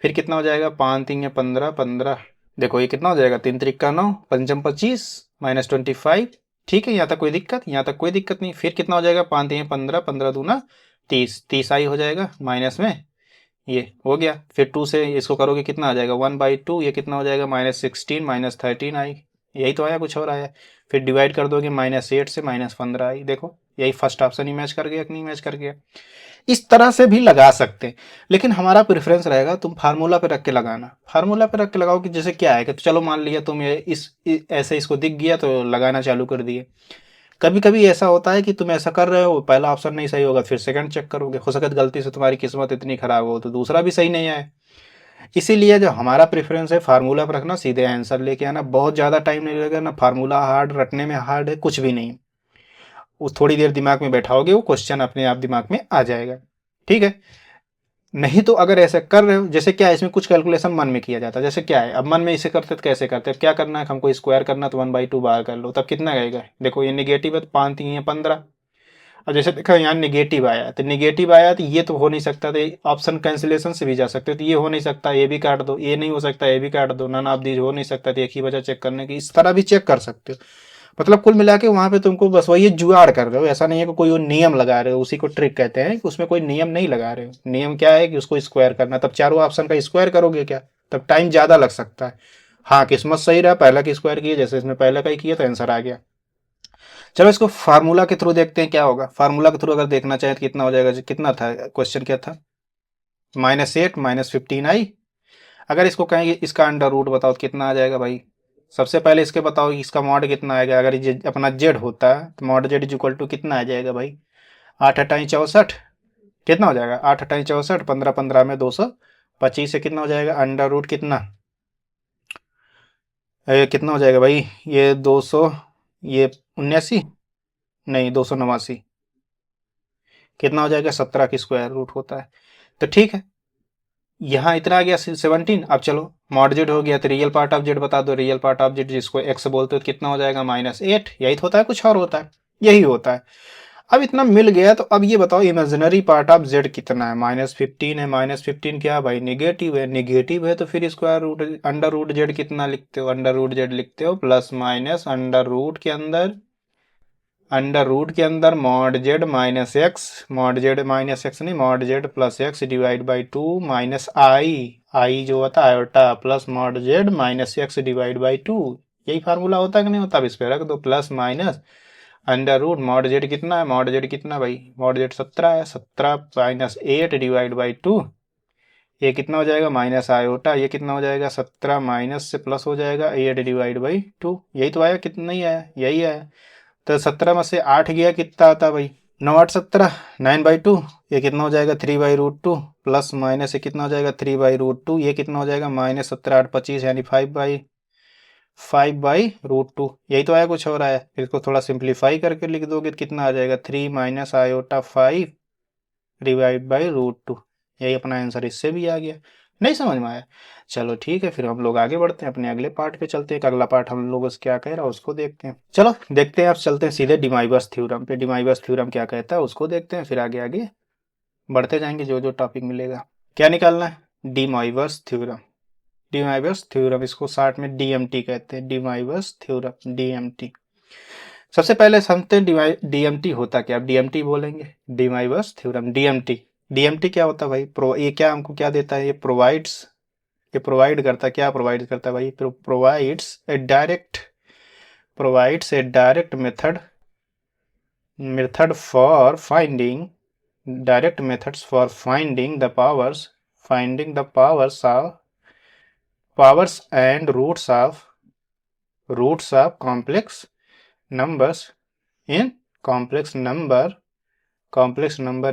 फिर कितना हो जाएगा 5 3 15 15, देखो ये कितना हो जाएगा 3 3 का 9, पंचम 25 -25, ठीक है यहाँ तक कोई दिक्कत, यहाँ तक कोई दिक्कत नहीं। फिर कितना हो जाएगा 5 3 15 15 दूना 30, 30 आई हो जाएगा माइनस में, ये हो गया। फिर 2 से इसको करोगे कितना आ जाएगा 1/2, ये कितना हो जाएगा -16 -13 आई, यही तो आया, कुछ और आया। फिर डिवाइड कर दोगे -8 से -15 आई, देखो यही फर्स्ट ऑप्शन ही मैच कर गया कि नहीं मैच कर गया। इस तरह से भी लगा सकते हैं, लेकिन हमारा प्रेफरेंस रहेगा तुम फार्मूला पे रख के लगाना, फार्मूला पे रख के लगाओ कि जैसे क्या है कि तो चलो मान लिया तुम ये ऐसे इसको दिख गया तो लगाना चालू कर दिए। कभी कभी ऐसा होता है कि तुम ऐसा कर रहे हो पहला ऑप्शन नहीं सही होगा, फिर सेकंड चेक करोगे, हो सकता है गलती से तुम्हारी किस्मत इतनी खराब हो तो दूसरा भी सही नहीं आए। इसीलिए जो हमारा प्रेफरेंस है फार्मूला पर रखना, सीधे आंसर लेके आना, बहुत ज़्यादा टाइम नहीं लगेगा, ना फार्मूला हार्ड रटने में हार्ड है, कुछ भी नहीं, वो थोड़ी देर दिमाग में बैठाओगे वो क्वेश्चन अपने आप दिमाग में आ जाएगा। ठीक है, नहीं तो अगर ऐसे कर रहे हो, जैसे क्या है इसमें कुछ कैलकुलेशन मन में किया जाता है, जैसे क्या है अब मन में इसे करते तो कैसे करते हैं, क्या करना है हमको स्क्वायर करना, तो 1/2 बाहर कर लो, तब कितना आएगा, देखो ये निगेटिव है तो 5 3 है 15, अब जैसे देखा यहाँ निगेटिव आया तो निगेटिव आया तो ये तो हो नहीं सकता, तो ऑप्शन कैंसिलेशन से भी जा सकते हो, तो ये हो नहीं सकता ये भी काट दो, ये नहीं हो सकता ये भी काट दो, नन ऑफ दीज हो नहीं सकता तो एक ही वजह चेक करने की, इस तरह भी चेक कर सकते हो। मतलब कुल मिला के वहां पे तुमको बस वही जुगाड़ कर रहे हो, ऐसा नहीं है कि कोई वो नियम लगा रहे हो, उसी को ट्रिक कहते हैं कि उसमें कोई नियम नहीं लगा रहे हो। नियम क्या है कि उसको स्क्वायर करना, तब चारों ऑप्शन का स्क्वायर करोगे क्या, तब टाइम ज्यादा लग सकता है। हाँ किस्मत सही रहा, पहला की स्क्वायर किया, जैसे इसमें पहले का ही किया तो आंसर आ गया। चलो इसको फार्मूला के थ्रू देखते हैं क्या होगा, फार्मूला के थ्रू अगर देखना चाहे तो कितना हो जाएगा, कितना था क्वेश्चन क्या था -8 -15 आई, अगर इसको कहेंगे इसका अंडर रूट बताओ तो कितना आ जाएगा भाई, सबसे पहले इसके बताओ कि इसका मॉड कितना आएगा, अगर ये अपना जेड होता है तो mod Z is equal to कितना आ जाएगा भाई 8 अट्ठाई 64, कितना हो जाएगा 8 अट्ठाई 64, 15 15 में 225 से कितना हो जाएगा अंडर रूट कितना, कितना हो जाएगा भाई ये 200, ये 79, नहीं 289, कितना हो जाएगा 17 की स्क्वायर रूट होता है। तो ठीक है यहाँ इतना आ गया 17। अब चलो मॉड जेड हो गया तो रियल पार्ट ऑफ जेड बता दो। रियल पार्ट ऑफ जेड जिसको एक्स बोलते हो तो कितना हो जाएगा -8। यही तो होता है, कुछ और होता है? यही होता है। अब इतना मिल गया तो अब ये बताओ इमेजिनरी पार्ट ऑफ जेड कितना है? -15 है। -15 क्या भाई? निगेटिव है। निगेटिव है तो फिर square root under root Z कितना लिखते हो? अंडर रूट जेड लिखते हो प्लस माइनस अंडर रूट के अंदर mod Z minus X, mod Z minus X नहीं, mod Z plus X divide by 2 minus i जो होता है iota plus mod Z minus X divide by 2। यही formula होता है कि नहीं होता? अब इस पे रख दो plus minus under root mod Z कितना है? मॉड जेड कितना भाई? मॉड जेड 17 है। 17 माइनस 8 डिवाइड बाई 2, ये कितना हो जाएगा? Minus iota. ये कितना हो जाएगा? 17 माइनस से प्लस हो जाएगा 8 डिवाइड बाई 2। यही तो आया, कितना नहीं आया? यही आया। तो 17 में से 8 गया, कितना आता है भाई? 9 8 17, 9/2। ये कितना हो जाएगा? 3/√2 प्लस माइनस ये कितना हो जाएगा? 3/√2। ये कितना हो जाएगा? -17 8 25 यानी 5/√2। यही तो आया, कुछ हो रहा है? इसको थोड़ा सिंप्लीफाई करके लिख दोगे तो कितना आ जाएगा? 3 माइनस आयोटा 5 डिवाइड बाई √2। यही अपना आंसर इससे भी आ गया। नहीं समझ में आया? चलो ठीक है, फिर हम लोग आगे बढ़ते हैं, अपने अगले पार्ट पे चलते हैं। अगला पार्ट हम लोग उस क्या कह रहा है उसको देखते हैं। चलो देखते हैं, अब चलते हैं सीधे डिमाइवर्स थ्योरम पे। डिमाइवर्स थ्योरम क्या कहता है उसको देखते हैं, फिर आगे आगे बढ़ते जाएंगे जो जो टॉपिक मिलेगा। क्या निकालना है? डिमाइवर्स थ्योरम। डिमाइवर्स थ्योरम, इसको शॉर्ट में डीएमटी कहते हैं। डिमाइवर्स थ्योरम, डीएमटी। सबसे पहले समझते हैं डीएमटी होता क्या। डीएमटी बोलेंगे, डिमाइवर्स थ्योरम। डीएमटी, डीएमटी क्या होता है भाई? ये क्या हमको क्या देता है? ये प्रोवाइड करता है। क्या प्रोवाइड करता है भाई? Provides a direct method for finding methods for finding the powers and roots of complex numbers in complex number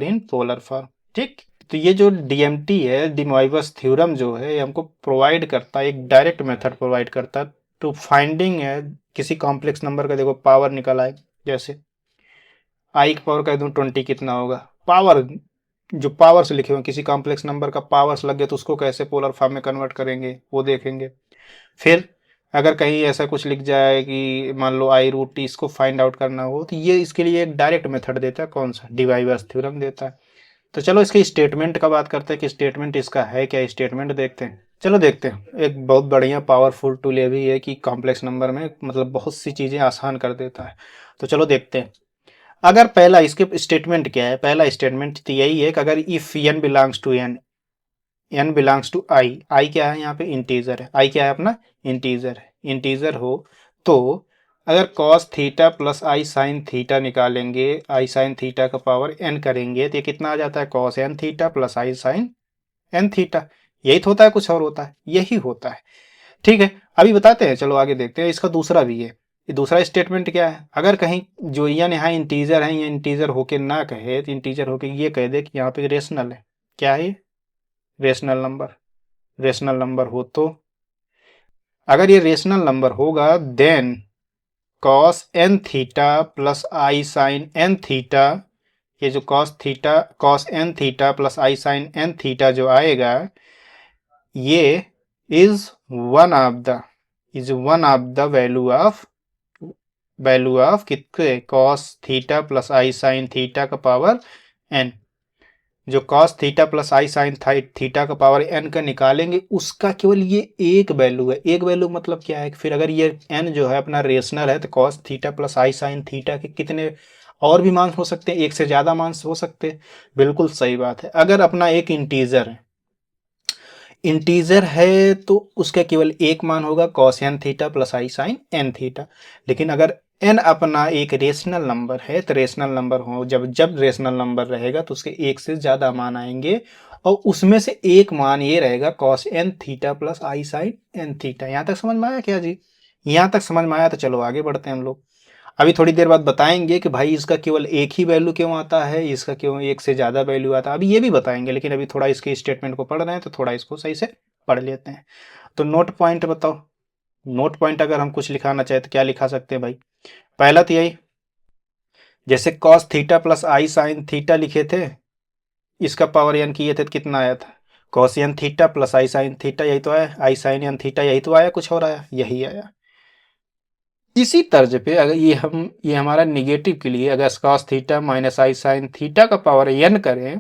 in polar form. ठीक, तो ये जो डीएमटी है, डिमॉइवस थ्योरम जो है, ये हमको प्रोवाइड करता है, एक डायरेक्ट मेथड प्रोवाइड करता है टू फाइंडिंग है किसी कॉम्प्लेक्स नंबर का। देखो पावर निकल आए, जैसे आई की पावर कह दूं 20 कितना होगा? पावर जो पावर से लिखे हुए किसी कॉम्प्लेक्स नंबर का पावर से लग गया तो उसको कैसे पोलर फॉर्म में कन्वर्ट करेंगे वो देखेंगे। फिर अगर कहीं ऐसा कुछ लिख जाए कि मान लो I√T, इसको फाइंड आउट करना हो तो ये इसके लिए एक डायरेक्ट मेथड देता है। कौन सा? डिवाइवर्स थ्योरम देता है। तो चलो इसके स्टेटमेंट का बात करते हैं कि स्टेटमेंट इसका है क्या। स्टेटमेंट देखते हैं, चलो देखते हैं। एक बहुत बढ़िया पावरफुल टूल ये भी है कि कॉम्प्लेक्स नंबर में मतलब बहुत सी चीज़ें आसान कर देता है। तो चलो देखते हैं। अगर पहला इसके स्टेटमेंट क्या है? पहला स्टेटमेंट तो यही है कि अगर if n belongs to n belongs to I क्या है यहाँ पे? इंटीजर है। आई क्या है अपना? इंटीजर है। इंटीजर हो तो अगर cos थीटा प्लस आई साइन थीटा निकालेंगे, आई साइन थीटा का पावर n करेंगे तो ये कितना आ जाता है? cos n थीटा प्लस आई साइन n थीटा। यही तो होता है, कुछ और होता है? यही होता है। ठीक है, अभी बताते हैं, चलो आगे देखते हैं। इसका दूसरा भी है। ये दूसरा स्टेटमेंट क्या है? अगर कहीं जो n यहाँ इंटीजर है, ये इंटीजर होके ना कहे तो इंटीजर होके ये कह दे कि यहाँ पे रेशनल है। क्या है? रेशनल नंबर हो तो अगर ये रेशनल नंबर होगा then cos n theta plus आई साइन n थीटा, ये जो cos n थीटा प्लस आई साइन n थीटा जो आएगा, ये is one of the value of कितने? cos थीटा प्लस आई साइन थीटा का पावर n। जो cos थीटा प्लस आई sine theta का power n का निकालेंगे, उसका केवल ये एक वैल्यू है। एक वैल्यू मतलब क्या है? फिर अगर ये n जो है अपना रेशनल है तो cos थीटा प्लस आई साइन थीटा के कितने और भी मान हो सकते हैं? एक से ज्यादा मान हो सकते हैं। बिल्कुल सही बात है। अगर अपना एक इंटीजर है तो उसका केवल एक मान होगा, cos n थीटा प्लस आई साइन n थीटा। लेकिन अगर n अपना एक रेशनल नंबर है तो रेशनल नंबर हो, जब रेशनल नंबर रहेगा तो उसके एक से ज्यादा मान आएंगे और उसमें से एक मान ये रहेगा cos n थीटा प्लस आई साइन n थीटा। यहां तक समझ में आया क्या जी? यहां तक समझ में आया तो चलो आगे बढ़ते हैं हम लोग। अभी थोड़ी देर बाद बताएंगे कि भाई इसका केवल एक ही वैल्यू क्यों आता है, इसका क्यों एक से ज़्यादा वैल्यू आता है, अभी ये भी बताएंगे। लेकिन अभी थोड़ा इसके स्टेटमेंट को पढ़ रहे हैं तो थोड़ा इसको सही से पढ़ लेते हैं। तो नोट पॉइंट बताओ। नोट पॉइंट अगर हम कुछ लिखाना चाहे तो क्या लिखा सकते हैं भाई? पहला तो यही, जैसे cos थीटा प्लस आई साइन थीटा लिखे थे, इसका पावर n किए थे तो कितना आया था? कोसियन थीटा प्लस आई साइन थीटा, यही तो आया, आई साइन एन थीटा, यही तो आया, कुछ और आया, यही आया। इसी तर्ज पे अगर ये हमारा निगेटिव के लिए अगर cos थीटा माइनस आई साइन थीटा का पावर n करें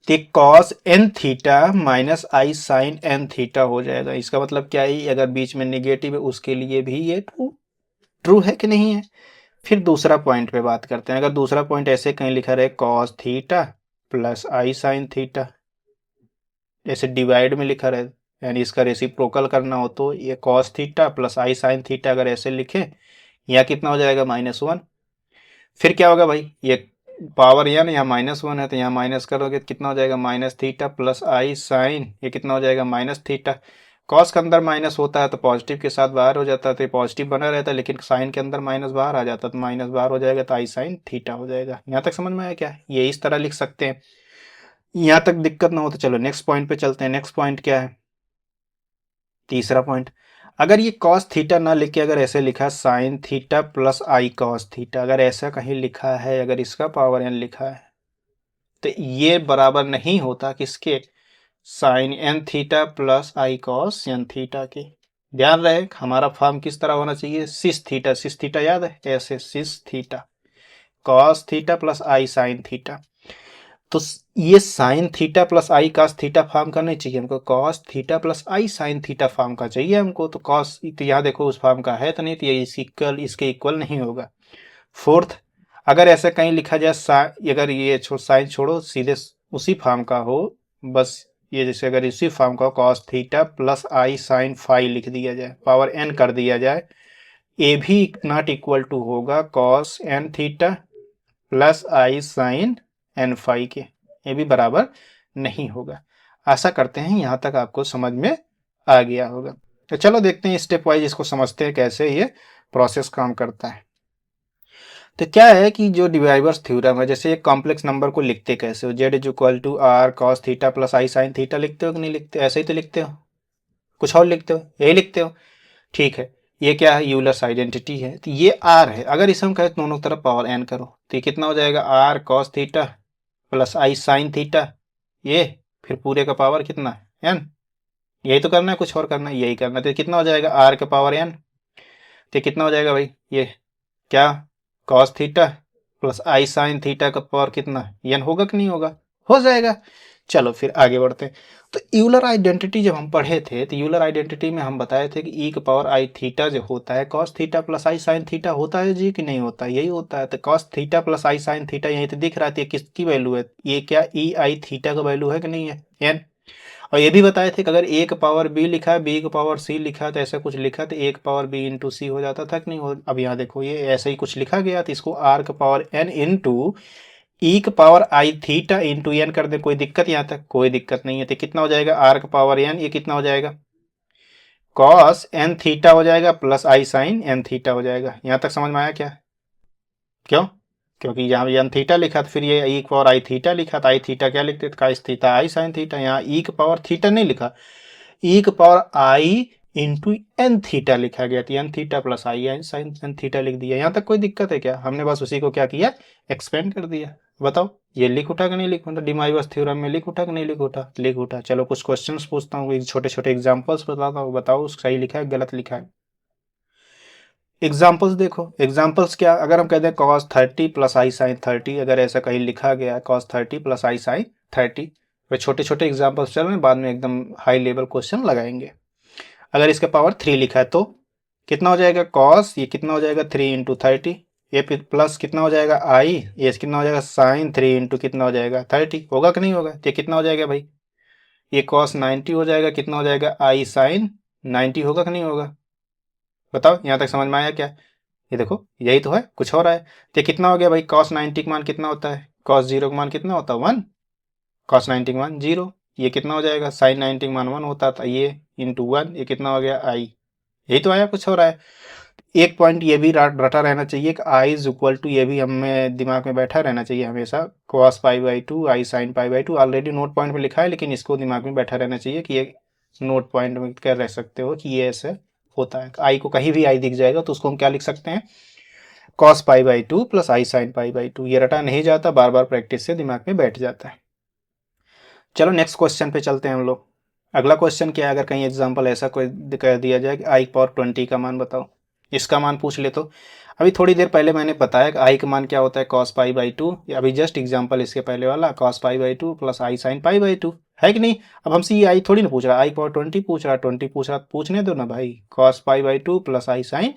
तो cos n थीटा माइनस आई साइन n थीटा हो जाएगा। इसका मतलब क्या है, अगर बीच में निगेटिव है उसके लिए भी ये ट्रू है कि नहीं है। फिर दूसरा पॉइंट पे बात करते हैं। अगर दूसरा पॉइंट ऐसे कहीं लिखा रहे cos थीटा प्लस आई साइन थीटा, ऐसे डिवाइड में लिखा रहे, यानी इसका रेसिप्रोकल करना हो तो ये cos थीटा प्लस आई साइन थीटा अगर ऐसे लिखे, यहाँ कितना हो जाएगा -1। फिर क्या होगा भाई, ये पावर n यहाँ -1 है तो यहाँ माइनस करोगे तो कितना हो जाएगा माइनस थीटा प्लस आई साइन, ये कितना हो जाएगा माइनस थीटा। कॉस के अंदर माइनस होता है तो पॉजिटिव के साथ बाहर हो जाता है, तो पॉजिटिव बना रहता है, लेकिन साइन के अंदर माइनस बाहर आ जाता है तो माइनस बाहर हो जाएगा तो आई साइन थीटा हो जाएगा। यहाँ तक समझ में आया क्या, ये इस तरह लिख सकते हैं। यहाँ तक दिक्कत ना हो तो चलो नेक्स्ट पॉइंट पे चलते हैं। नेक्स्ट पॉइंट क्या है, तीसरा पॉइंट। अगर ये cos थीटा ना लिख के अगर ऐसे लिखा साइन थीटा प्लस आई cos थीटा, अगर ऐसा कहीं लिखा है, अगर इसका पावर n लिखा है तो ये बराबर नहीं होता किसके, साइन n थीटा प्लस आई cos n थीटा के। ध्यान रहे हमारा फॉर्म किस तरह होना चाहिए, सिस थीटा, सिस थीटा याद है, ऐसे सिस थीटा cos थीटा प्लस आई साइन थीटा। तो ये साइन थीटा प्लस आई cos थीटा फॉर्म का नहीं चाहिए हमको, cos थीटा प्लस आई साइन थीटा फॉर्म का चाहिए हमको। तो cos तो यहाँ देखो उस फॉर्म का है तो नहीं, तो ये इसके इक्वल नहीं होगा। फोर्थ, अगर ऐसा कहीं लिखा जाए अगर ये साइन छोड़ो सीधे उसी फॉर्म का हो, बस ये जैसे अगर इसी फॉर्म का cos थीटा प्लस आई साइन फाई लिख दिया जाए, पावर n कर दिया जाए, ये भी नॉट इक्वल टू होगा cos n थीटा प्लस आई साइन एन फाई के, ये भी बराबर नहीं होगा। आशा करते हैं यहाँ तक आपको समझ में आ गया होगा। तो चलो देखते हैं स्टेप वाइज इसको समझते हैं कैसे ये प्रोसेस काम करता है। तो क्या है कि जो डिवाइवर्स थ्योरम है, जैसे एक कॉम्प्लेक्स नंबर को लिखते कैसे हो, Z is equal to R cos theta plus I sine theta लिखते हो कि नहीं लिखते, ऐसे ही तो लिखते हो, कुछ और लिखते हो, यही लिखते हो, ठीक है। ये क्या है, यूलर्स आइडेंटिटी है, तो ये आर है। अगर इसे हम कहें दोनों तरफ पावर एन करो तो ये कितना हो जाएगा, आर कॉस थीटा प्लस आई साइन थीटा, ये फिर पूरे का पावर कितना एन, यही तो करना है, कुछ और करना है, यही करना है। तो कितना हो जाएगा आर का पावर एन, तो कितना हो जाएगा भाई, ये क्या कॉस थीटा प्लस आई साइन थीटा का पावर कितना एन होगा कि नहीं होगा, हो जाएगा। चलो फिर आगे बढ़ते हैं। तो यूलर आइडेंटिटी जब हम पढ़े थे तो यूलर आइडेंटिटी में हम बताए थे कि ई का पावर आई थीटा जो होता है कॉस थीटा प्लस आई साइन थीटा होता है जी कि नहीं होता, यही होता है। तो कॉस थीटा प्लस आई साइन थीटा यहीं तो दिख रहा है, किसकी वैल्यू है, ये क्या ई आई थीटा का वैल्यू है कि नहीं है एन। और ये भी बताए थे कि अगर ए का पावर बी लिखा है, बी का पावर सी लिखा है, तो ऐसा कुछ लिखा तो ए का पावर बी इंटू सी हो जाता था कि नहीं हो। अब यहाँ देखो ये ऐसा ही कुछ लिखा गया, तो इसको आर का पावर एन इंटू ई का power I theta into N कर दे, कोई दिक्कत यहाँ तक, कोई दिक्कत नहीं है। तो कितना हो जाएगा आर का पावर एन, ये कितना हो जाएगा कॉस एन थीटा हो जाएगा प्लस आई साइन एन थीटा हो जाएगा। यहाँ तक समझ में आया क्या, क्यों, क्योंकि यहाँ एन थीटा लिखा तो फिर ये ई का पावर आई थीटा लिखा, तो आई थीटा क्या लिखते थे, cos theta I sine theta. यहाँ ई का पावर थीटा नहीं लिखा, ई का power I into N theta लिखा गया, तो N theta plus I N sine N theta लिख दिया। यहाँ तक कोई दिक्कत है क्या, हमने बस उसी को क्या किया, एक्सपेंड कर दिया। बताओ ये लिख उठा कि नहीं लिख उठा, डिमाइवर्स थ्योरम में लिख उठा कि नहीं लिख उठा, लिख उठा। चलो कुछ क्वेश्चंस पूछता हूँ, छोटे छोटे एग्जांपल्स बताता हूँ, बताओ सही लिखा है गलत लिखा है। एग्जाम्पल्स देखो, एग्जाम्पल्स क्या, अगर हम कहते हैं cos 30 प्लस आई साइन 30, अगर ऐसा कहीं लिखा गया cos 30 प्लस आई साइन 30, वे छोटे छोटे एग्जाम्पल्स चल रहे हैं, बाद में एकदम हाई लेवल क्वेश्चन लगाएंगे। अगर इसका पावर 3 लिखा है तो कितना हो जाएगा cos, ये कितना हो जाएगा 3 इंटू 30, ये प्लस कितना हो जाएगा आई, ये कितना हो जाएगा साइन 3 इंटू कितना हो जाएगा 30, होगा कि नहीं होगा, ये कितना हो जाएगा भाई, ये cos 90 हो जाएगा, कितना हो जाएगा आई साइन 90, होगा कि नहीं होगा, बताओ यहाँ तक समझ में आया क्या। ये देखो यही तो है, कुछ हो रहा है। तो कितना हो गया भाई, cos 90 का मान कितना होता है, cos 0 का मान कितना होता है 1, cos 90 का मान 0, ये कितना हो जाएगा sin 90 का मान 1 होता था, ये इंटू 1, ये कितना हो गया i, यही तो आया, कुछ हो रहा है। एक पॉइंट ये भी रटा रहना चाहिए कि i इज इक्वल टू, ये भी हमें दिमाग में बैठा रहना चाहिए हमेशा, cos pi by to I sine pi by to, already note point में लिखा है, लेकिन इसको दिमाग में बैठा रहना चाहिए कि ये नोट पॉइंट में कर रह सकते हो कि ये ऐसे होता है। आई को कहीं भी आई दिख जाएगा तो उसको हम क्या लिख सकते हैं, cos pi by two plus I sine pi by to. ये रटा नहीं जाता, बार बार प्रैक्टिस से दिमाग में बैठ जाता है। चलो नेक्स्ट क्वेश्चन पे चलते हैं हम लोग। अगला क्वेश्चन क्या है, अगर कहीं एग्जांपल ऐसा कोई कह दिया जाए कि आई पावर 20 का मान बताओ, इसका मान पूछ ले तो अभी थोड़ी देर पहले मैंने बताया कि आई का मान क्या होता है कॉस पाई बाई टू, अभी जस्ट एग्जांपल इसके पहले वाला cos pi by two plus I sine pi by to, है कि नहीं। अब हमसे ये आई थोड़ी ना पूछ रहा, आई पावर 20 पूछ रहा, 20 पूछ रहा, पूछने दो ना भाई, cos pi by two plus I sine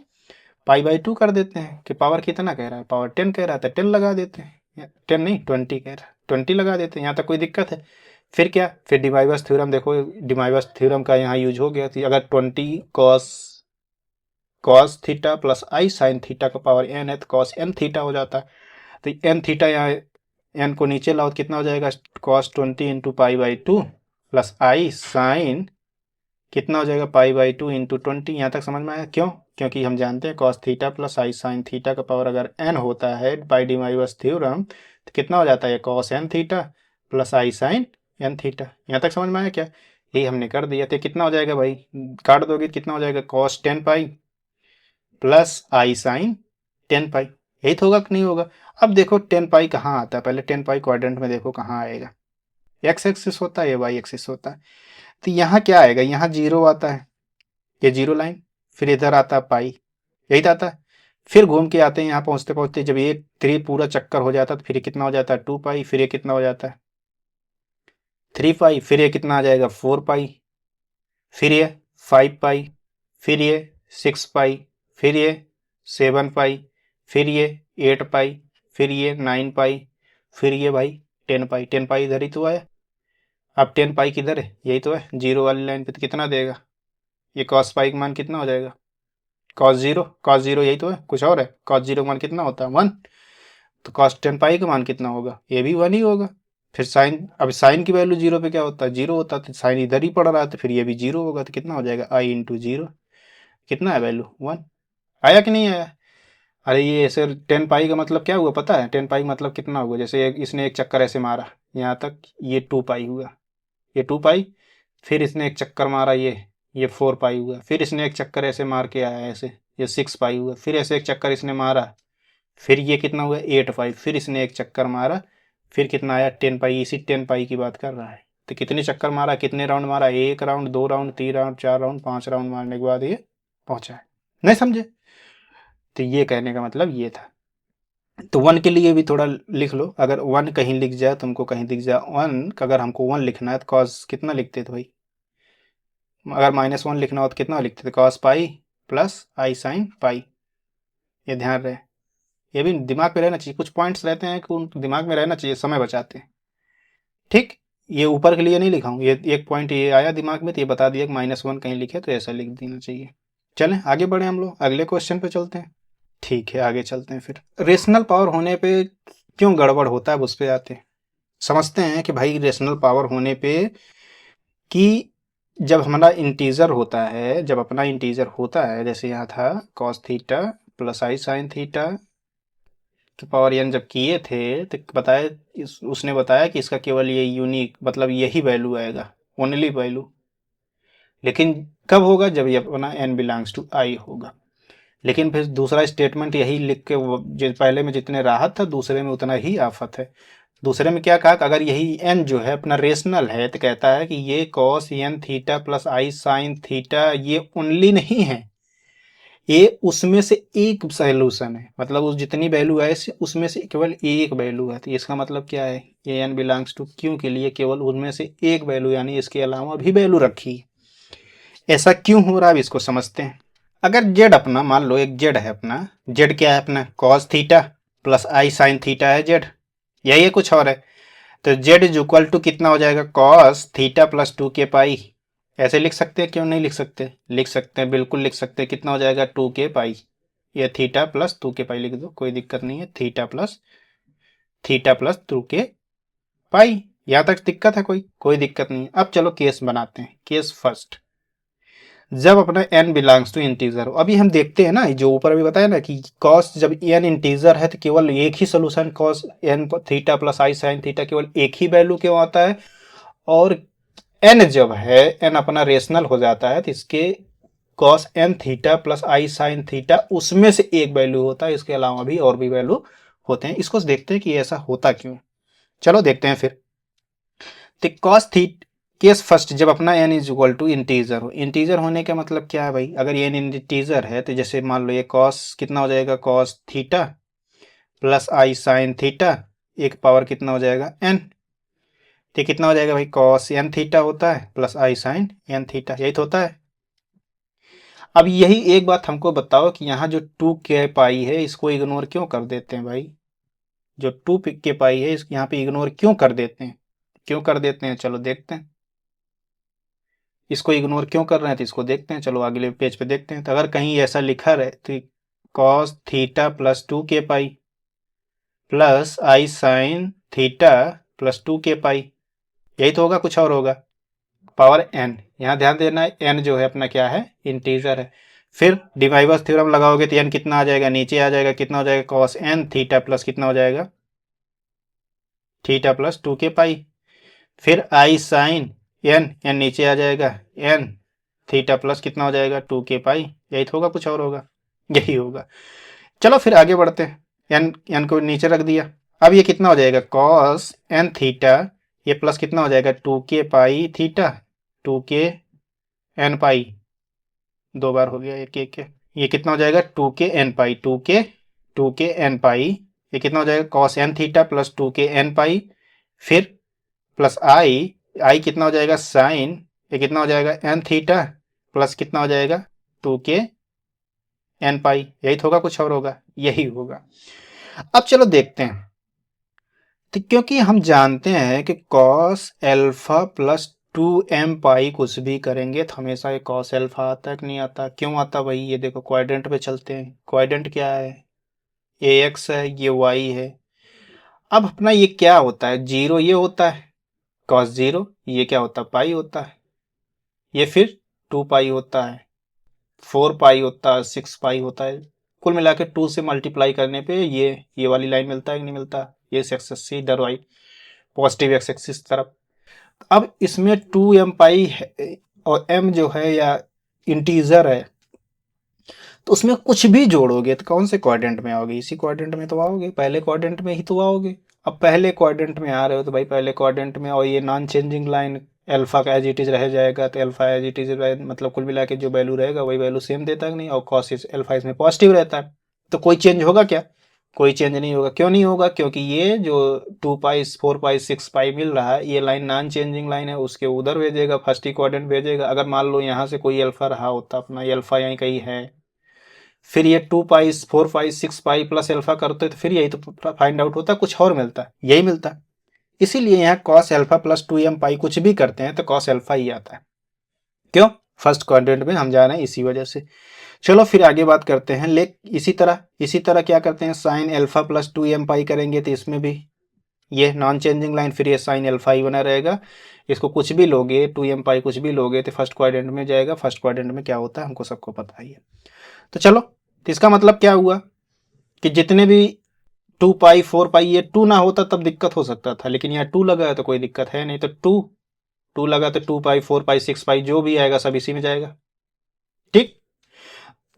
pi by to कर देते हैं। कि पावर कितना कह रहा है, पावर 10 कह रहा है तो 10 लगा देते हैं, 10 नहीं 20 कह रहा है 20 लगा देते हैं, यहाँ तक कोई दिक्कत है। फिर क्या, फिर डिमाइवर्स थ्योरम देखो, डिमाइवर्स थ्योरम का यहाँ यूज हो गया थी। अगर 20 कॉस कॉस थीटा प्लस आई साइन थीटा का पावर एन है तो कॉस एन थीटा हो जाता है। तो एन थीटा यहाँ एन को नीचे लाओ तो कितना हो जाएगा, cos 20 into pi by two plus I sine कितना हो जाएगा पाई बाई टू इंटू 20। यहाँ तक समझ में आया क्यों, क्योंकि हम जानते हैं कॉस थीटा प्लस आई साइन थीटा का पावर अगर एन होता है बाई डिमाइवर्स थ्योरम तो कितना हो जाता है कॉस एन थीटा प्लस आई साइन एन थीटा। यहाँ तक समझ में आया क्या, यही हमने कर दिया। तो कितना हो जाएगा भाई, काट दोगे तो कितना हो जाएगा कॉस 10 पाई प्लस आई साइन 10 पाई, यही तो होगा कि नहीं होगा। अब देखो 10 पाई कहाँ आता है, पहले 10 पाई क्वाड्रेंट में देखो कहाँ आएगा, एक्स एक्सिस होता है या वाई एक्सिस होता है। तो यहाँ क्या आएगा, यहाँ जीरो आता है, ये जीरो लाइन, फिर इधर आता है पाई, यही तो आता है। फिर घूम के आते हैं यहाँ पहुँचते पहुँचते जब ये 3 पूरा चक्कर हो जाता है तो फिर ये कितना हो जाता है 2 पाई, फिर ये कितना हो जाता है 3 पाई, फिर ये कितना आ जाएगा 4 पाई, फिर ये 5 पाई, फिर ये 6 पाई, फिर ये 7 पाई, फिर ये 8 पाई, फिर ये 9 पाई, फिर ये भाई 10 पाई। 10 पाई इधर ही तो आया। अब 10 पाई किधर है, यही तो है जीरो वाली लाइन पे, तो कितना देगा, ये कॉस पाई का मान कितना हो जाएगा कॉस जीरो, कॉस जीरो यही तो है, कुछ और है। कॉस जीरो का मान कितना होता है 1, तो कॉस 10 पाई का मान कितना होगा, ये भी 1 ही होगा। फिर साइन, अब साइन की वैल्यू जीरो पे क्या होता है, जीरो होता है, तो साइन इधर ही पड़ रहा है तो फिर ये भी जीरो होगा, तो कितना हो जाएगा आई इंटू जीरो, कितना है वैल्यू 1। आया कि नहीं आया। अरे ये सर 10 पाई का मतलब क्या हुआ पता है, 10 पाई का मतलब कितना हुआ, जैसे इसने एक चक्कर ऐसे मारा यहाँ तक, ये 2 पाई हुआ, ये 2 पाई, फिर इसने एक चक्कर मारा ये 4 पाई हुआ, फिर इसने एक चक्कर ऐसे मार के आया ऐसे, ये 6 पाई हुआ, फिर ऐसे एक चक्कर इसने मारा, फिर ये कितना हुआ 8 पाई, फिर इसने एक चक्कर मारा, फिर कितना आया 10 पाई, इसी 10 पाई की बात कर रहा है। तो कितने चक्कर मारा, कितने राउंड मारा, 1 round 2 round 3 round 4 round 5 round मारने के बाद ये पहुंचा है, नहीं समझे। तो ये कहने का मतलब ये था। तो 1 के लिए भी थोड़ा लिख लो, अगर 1 कहीं लिख जाए तुमको, कहीं दिख जाए 1, अगर हमको 1 लिखना है तो कॉस कितना लिखते थे भाई, अगर -1 लिखना हो तो कितना लिखते थे कॉस पाई प्लस आई साइन पाई। ये ध्यान रहे, ये भी दिमाग में रहना चाहिए, कुछ पॉइंट्स रहते हैं कि उन दिमाग में रहना चाहिए, समय बचाते हैं। ठीक, ये ऊपर के लिए नहीं लिखा हूँ, ये एक पॉइंट ये आया दिमाग में तो ये बता दिया कि -1 कहीं लिखे तो ऐसा लिख देना चाहिए। चलें आगे बढ़े, हम लोग अगले क्वेश्चन पे चलते हैं। ठीक है आगे चलते हैं। फिर रेशनल पावर होने पे क्यों गड़बड़ होता है, उस पे आते हैं। समझते हैं कि भाई रेशनल पावर होने पे कि जब हमारा इंटीजर होता है, जब अपना इंटीजर होता है, जैसे यहाँ था कॉस थीटा प्लस आई साइन थीटा की पावर एन जब किए थे तो बताया, उसने बताया कि इसका केवल ये यूनिक मतलब यही वैल्यू आएगा, ओनली वैल्यू। लेकिन कब होगा, जब ये अपना एन बिलोंग्स टू आई होगा। लेकिन फिर दूसरा स्टेटमेंट यही लिख के पहले में जितने राहत था दूसरे में उतना ही आफत है। दूसरे में क्या कहा कि अगर यही एन जो है अपना रेशनल है तो कहता है कि ये कॉस एन थीटा प्लस आई साइन थीटा ये ओनली नहीं है, ये उसमें से एक सॉल्यूशन है, मतलब उस जितनी वैल्यू है उसमें से केवल एक वैल्यू है। तो इसका मतलब क्या है, ये एन बिलोंग्स टू क्यों के लिए केवल उनमें से एक वैल्यू यानी इसके अलावा भी वैल्यू रखी है। ऐसा क्यों हो रहा है अब इसको समझते हैं। अगर जेड अपना मान लो एक जेड है, अपना जेड क्या है अपना कॉस थीटा प्लस आई साइन थीटा है जेड, यही है कुछ और है। तो जेड इज इक्वल टू कितना हो जाएगा कॉस थीटा प्लस 2 के पाई, ऐसे लिख सकते हैं क्यों नहीं लिख सकते, लिख सकते हैं बिल्कुल लिख सकते हैं। कितना हो जाएगा 2 के पाई, ये थीटा प्लस 2 के पाई लिख दो कोई दिक्कत नहीं है, थीटा प्लस 2 के पाई। यहाँ तक दिक्कत है कोई दिक्कत नहीं है। अब चलो केस बनाते हैं, केस फर्स्ट, जब अपना n बिलोंग्स टू इंटीजर हो। अभी हम देखते हैं ना जो ऊपर अभी बताया ना कि कॉस जब n इंटीजर है तो केवल एक ही solution cos n theta plus आई साइन थीटा केवल एक ही वैल्यू क्यों आता है, और n जब है n अपना रेशनल हो जाता है तो इसके कॉस n थीटा प्लस आई साइन थीटा उसमें से एक वैल्यू होता है, इसके अलावा भी और भी वैल्यू होते हैं। इसको देखते हैं कि ऐसा होता क्यों, चलो देखते हैं। फिर तो कॉस थीट केस फर्स्ट जब अपना n is equal to integer हो, इंटीजर होने का मतलब क्या है भाई, अगर ये n इंटीजर है तो जैसे मान लो ये कॉस कितना हो जाएगा, कॉस थीटा प्लस आई साइन थीटा, एक पावर कितना हो जाएगा n, तो कितना हो जाएगा भाई, कॉस n थीटा होता है प्लस आई साइन n थीटा, यही तो होता है। अब यही एक बात हमको बताओ कि यहाँ जो 2k पाई है इसको इग्नोर क्यों कर देते हैं भाई, जो 2k पाई है इसको यहाँ पे इग्नोर क्यों कर देते हैं, क्यों कर देते हैं, चलो देखते हैं इसको इग्नोर क्यों कर रहे हैं, तो इसको देखते हैं, चलो अगले पेज पे देखते हैं। तो अगर कहीं ऐसा लिखा रहे तो cos theta plus 2k pi plus आई sine theta plus 2k pi, यही तो होगा, कुछ और होगा, पावर n, यहाँ ध्यान देना है n जो है अपना क्या है, इंटीजर है। फिर डिवाइवर्स थ्योरम लगाओगे तो n कितना आ जाएगा, नीचे आ जाएगा, कितना हो जाएगा, कॉस n थीटा प्लस कितना हो जाएगा, थीटा प्लस 2k पाई। फिर आई साइन n नीचे आ जाएगा, n थीटा प्लस कितना हो जाएगा, 2k पाई, यही तो होगा, कुछ और होगा, यही होगा। चलो फिर आगे बढ़ते हैं, n को नीचे रख दिया, अब ये कितना हो जाएगा, कॉस n थीटा, ये प्लस कितना हो जाएगा, 2k पाई थीटा, 2k n पाई, दो बार हो गया एक एक, ये कितना हो जाएगा, 2k n पाई, 2k n पाई, ये कितना हो जाएगा, cos n theta plus 2k n पाई, फिर प्लस आई कितना हो जाएगा, साइन, ये कितना हो जाएगा, n थीटा प्लस कितना हो जाएगा, 2k n पाई, यही तो होगा, कुछ और होगा, यही होगा। अब चलो देखते हैं, तो क्योंकि हम जानते हैं कि कॉस एल्फा प्लस 2m पाई कुछ भी करेंगे तो हमेशा ये कॉस एल्फा आता है कि नहीं आता, क्यों आता भाई, ये देखो क्वाड्रेंट पे चलते हैं, क्वाड्रेंट क्या है, ax है, ये y है। अब अपना ये क्या होता है, जीरो ये होता है कॉस जीरो, ये क्या होता है, पाई होता है, ये फिर 2 पाई होता है, 4 पाई होता है, 6 पाई होता है, कुल मिला के 2 से मल्टीप्लाई करने पे ये वाली लाइन मिलता है कि नहीं मिलता, ये एक्सिस से इधर वाई पॉजिटिव एक्स एक्सिस तरफ। अब इसमें 2m पाई है और m जो है या इंटीजर है, तो उसमें कुछ भी जोड़ोगे तो कौन से क्वाड्रेंट में आओगे, इसी क्वाड्रेंट में तो आओगे, पहले क्वाड्रेंट में ही तो आओगे। अब पहले क्वाड्रेंट में आ रहे हो तो भाई पहले क्वाड्रेंट में, और ये नॉन चेंजिंग लाइन अल्फा का एज इट इज रह जाएगा, तो अल्फा एज इट इज मतलब कुल मिला के जो वैल्यू रहेगा वही वैल्यू सेम देता है कि नहीं, और कॉस अल्फा इसमें पॉजिटिव रहता है, तो कोई चेंज होगा क्या, कोई चेंज नहीं होगा। क्यों नहीं होगा, क्योंकि ये जो 2 पाई 4 पाई 6 पाई मिल रहा है ये लाइन नॉन चेंजिंग लाइन है, उसके उधर भेजेगा, फर्स्ट ही क्वाड्रेंट भेजेगा। अगर मान लो यहाँ से कोई अल्फा रहा होता, अपना ये अल्फा यहीं कहीं है, फिर ये 2 पाई 4 पाई 6 पाई प्लस अल्फा करते तो फिर यही तो फाइंड आउट होता, कुछ और मिलता, यही मिलता। इसीलिए यहाँ कॉस अल्फा प्लस 2m पाई कुछ भी करते हैं तो कॉस अल्फा ही आता है, क्यों, फर्स्ट क्वाड्रेंट में हम जा रहे हैं इसी वजह से। चलो फिर आगे बात करते हैं, इसी तरह क्या करते हैं, साइन अल्फा प्लस 2m पाई करेंगे तो इसमें भी ये नॉन चेंजिंग लाइन, फिर ये साइन अल्फा ही बना रहेगा, इसको कुछ भी लोगे 2m पाई कुछ भी लोगे तो फर्स्ट क्वाड्रेंट में जाएगा, फर्स्ट क्वाड्रेंट में क्या होता है हमको सबको पता ही है। तो चलो, तो इसका मतलब क्या हुआ कि जितने भी 2 पाई 4 पाई, ये 2 ना होता तब दिक्कत हो सकता था, लेकिन यहाँ 2 लगा है तो कोई दिक्कत है नहीं, तो 2 लगा तो 2 पाई 4 पाई 6 पाई जो भी आएगा सब इसी में जाएगा, ठीक।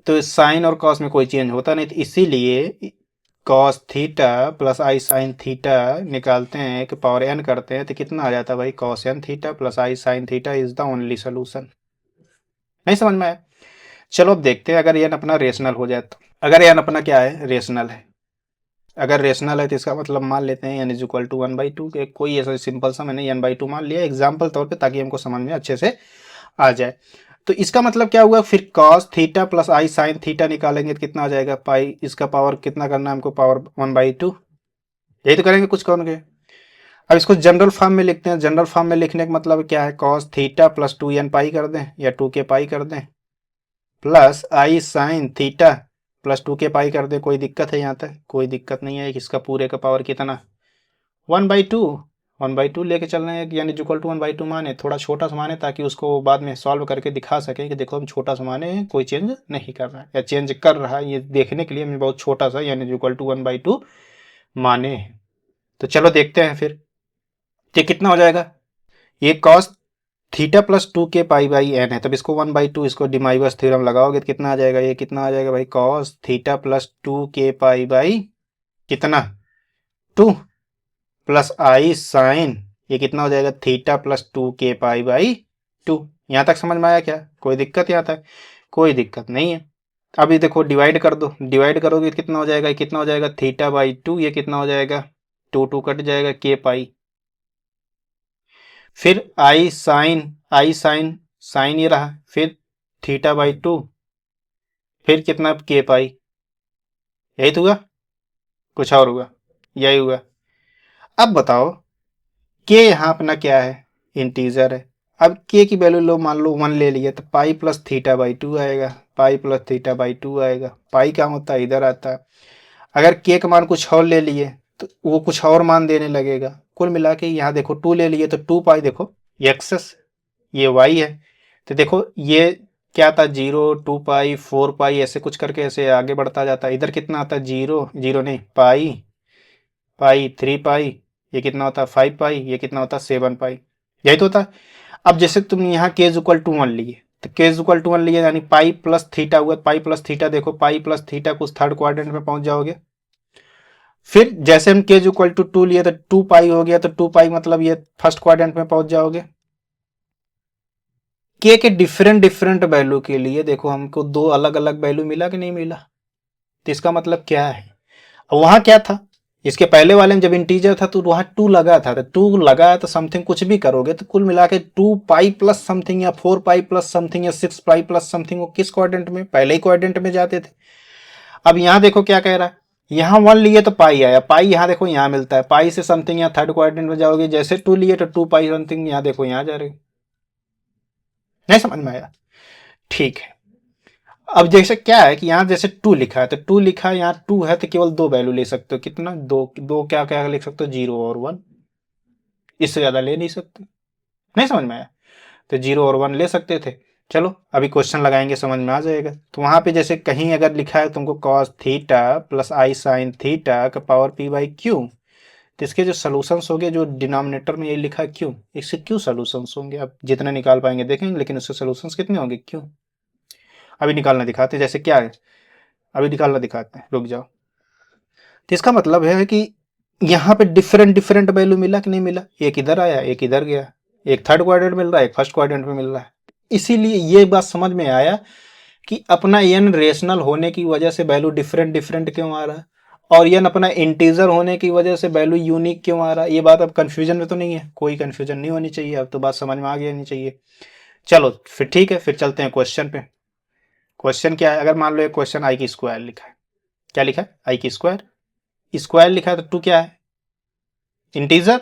तो साइन और कॉस में कोई चेंज होता नहीं, तो इसीलिए कॉस थीटा प्लस आई साइन थीटा निकालते हैं कि पावर n करते हैं तो कितना आ जाता है भाई, cos n theta plus I sine theta is the only solution. नहीं समझ में आया। चलो अब देखते हैं अगर n अपना रेशनल हो जाए तो, अगर n अपना क्या है, रेशनल है, अगर रेशनल है तो इसका मतलब मान लेते हैं n इज इक्वल टू 1/2, कोई ऐसा सिंपल सा मैंने n/2 मान लिया एग्जाम्पल तौर पे ताकि हमको समझ में अच्छे से आ जाए। तो इसका मतलब क्या हुआ, फिर कॉस थीटा प्लस आई साइन थीटा निकालेंगे तो कितना आ जाएगा, पाई, इसका पावर कितना करना है हमको, पावर 1/2, यही तो करेंगे कुछ करेंगे। अब इसको जनरल फॉर्म में लिखते हैं, जनरल फॉर्म में लिखने का मतलब क्या है, कॉस थीटा प्लस 2n पाई कर दें या 2k पाई कर दें, प्लस आई साइन थीटा प्लस 2k पाई कर दें, कोई दिक्कत है यहाँ तक, कोई दिक्कत नहीं है। इसका पूरे का पावर कितना, 1/2 लेके चल रहे हैं, यानी इक्वल टू 1/2 माने, थोड़ा छोटा सा माने ताकि उसको बाद में सॉल्व करके दिखा सकें कि देखो हम छोटा सा माने हैं, कोई चेंज नहीं कर रहा है या चेंज कर रहा है, ये देखने के लिए हमें बहुत छोटा सा यानी इक्वल टू 1/2 माने हैं। तो चलो देखते हैं फिर ये कितना हो जाएगा, ये cos theta plus 2k pi by n है, तब इसको 1/2 इसको डिमाइवर्स थ्योरम लगाओगे तो कितना आ जाएगा, ये कितना आ जाएगा भाई, cos theta plus 2k pi by कितना 2 प्लस आई साइन ये कितना हो जाएगा theta plus 2k pi by 2। यहाँ तक समझ में आया क्या? कोई दिक्कत यहाँ तक? कोई दिक्कत नहीं है। अभी देखो डिवाइड कर दो, डिवाइड करोगे कितना हो जाएगा, कितना हो जाएगा थीटा बाई 2, ये कितना हो जाएगा 2 कट जाएगा k पाई, फिर आई साइन ये रहा, फिर थीटा बाई 2, फिर कितना k पाई, यही तो हुआ, कुछ और हुआ? यही हुआ। अब बताओ k यहाँ अपना क्या है, इंटीजर है। अब k की वैल्यू लो, मान लो 1 ले लिया तो पाई प्लस थीटा बाई 2 आएगा, पाई प्लस थीटा बाई 2 आएगा। पाई क्या होता है, इधर आता है। अगर k का मान कुछ और ले लिए तो वो कुछ और मान देने लगेगा। कुल मिला के यहाँ देखो 2 ले लिए तो 2 पाई, देखो ये एक्सेस, ये y है। तो देखो ये क्या था 0, 2 पाई, 4 पाई, ऐसे कुछ करके ऐसे आगे बढ़ता जाता है। इधर कितना आता है 0, 0 नहीं पाई, पाई 3 पाई, ये कितना होता है 5 पाई, ये कितना होता है 7 पाई, यही तो होता है। अब जैसे तुम यहाँ k इक्वल टू 1 लिए तो k इक्वल टू 1 लिए यानी पाई प्लस थीटा हुआ, पाई प्लस थीटा, देखो पाई प्लस थीटा कुछ थर्ड क्वाड्रेंट में पहुंच जाओगे। फिर जैसे हम k इक्वल टू 2 लिए तो 2 पाई हो गया, तो 2 पाई मतलब ये फर्स्ट क्वाड्रेंट में पहुंच जाओगे। k के डिफरेंट डिफरेंट वैल्यू के लिए देखो हमको दो अलग अलग वैल्यू मिला कि नहीं मिला। तो इसका मतलब क्या है, वहां क्या था, इसके पहले वाले में जब इंटीजर था तो वहां 2 लगा था, तो 2 लगा तो समथिंग कुछ भी करोगे तो कुल मिला के 2 पाई प्लस समथिंग या 4 पाई प्लस समथिंग या 6 पाई प्लस समथिंग, वो किस क्वाड्रेंट में, पहले ही क्वाड्रेंट में जाते थे। अब यहाँ देखो क्या कह रहा है, यहाँ 1 लिए तो पाई आया, पाई यहाँ देखो यहाँ मिलता है, पाई से समथिंग यहाँ थर्ड क्वाड्रेंट में जाओगे, जैसे 2 लिए तो 2 पाई समथिंग, यहाँ देखो यहाँ जा रहे, नहीं समझ में आया? ठीक है। अब जैसे क्या है कि यहाँ जैसे 2 लिखा है तो 2 लिखा है, यहाँ 2 है तो केवल दो वैल्यू ले सकते हो, कितना, दो, दो क्या क्या लिख सकते हो 0 और 1, इससे ज्यादा ले नहीं सकते। नहीं समझ में आया? तो 0 और 1 ले सकते थे। चलो अभी क्वेश्चन लगाएंगे, समझ में आ जाएगा। तो वहां पे जैसे कहीं अगर लिखा है तुमको कॉस थीटा प्लस आई साइन थीटा का पावर p बाई क्यू, तो इसके जो सोल्यूशंस होंगे, जो डिनोमिनेटर में ये लिखा है क्यू, इससे क्यों सोल्यूशंस होंगे, आप जितने निकाल पाएंगे देखेंगे, लेकिन उससे सोल्यूशंस कितने होंगे क्यों। अभी निकालना दिखाते हैं, जैसे क्या है अभी निकालना दिखाते हैं, रुक जाओ। तो इसका मतलब है कि यहाँ पे डिफरेंट डिफरेंट वैल्यू मिला कि नहीं मिला, एक इधर आया एक इधर गया, एक थर्ड क्वाड्रेंट मिल रहा है एक फर्स्ट क्वाड्रेंट में मिल रहा है। इसीलिए ये बात समझ में आया कि अपना एन रेशनल होने की वजह से वैल्यू डिफरेंट डिफरेंट क्यों आ रहा है, और एन अपना इंटीजर होने की वजह से वैल्यू यूनिक क्यों आ रहा है। ये बात अब कंफ्यूजन में तो नहीं है, कोई कंफ्यूजन नहीं होनी चाहिए, अब तो बात समझ में आ गई नहीं चाहिए। चलो फिर ठीक है, फिर चलते हैं क्वेश्चन पे। क्वेश्चन क्या है, अगर मान लो एक क्वेश्चन आई की स्क्वायर लिखा है, क्या लिखा है आई की स्क्वायर, स्क्वायर लिखा है तो टू क्या है, इंटीजर,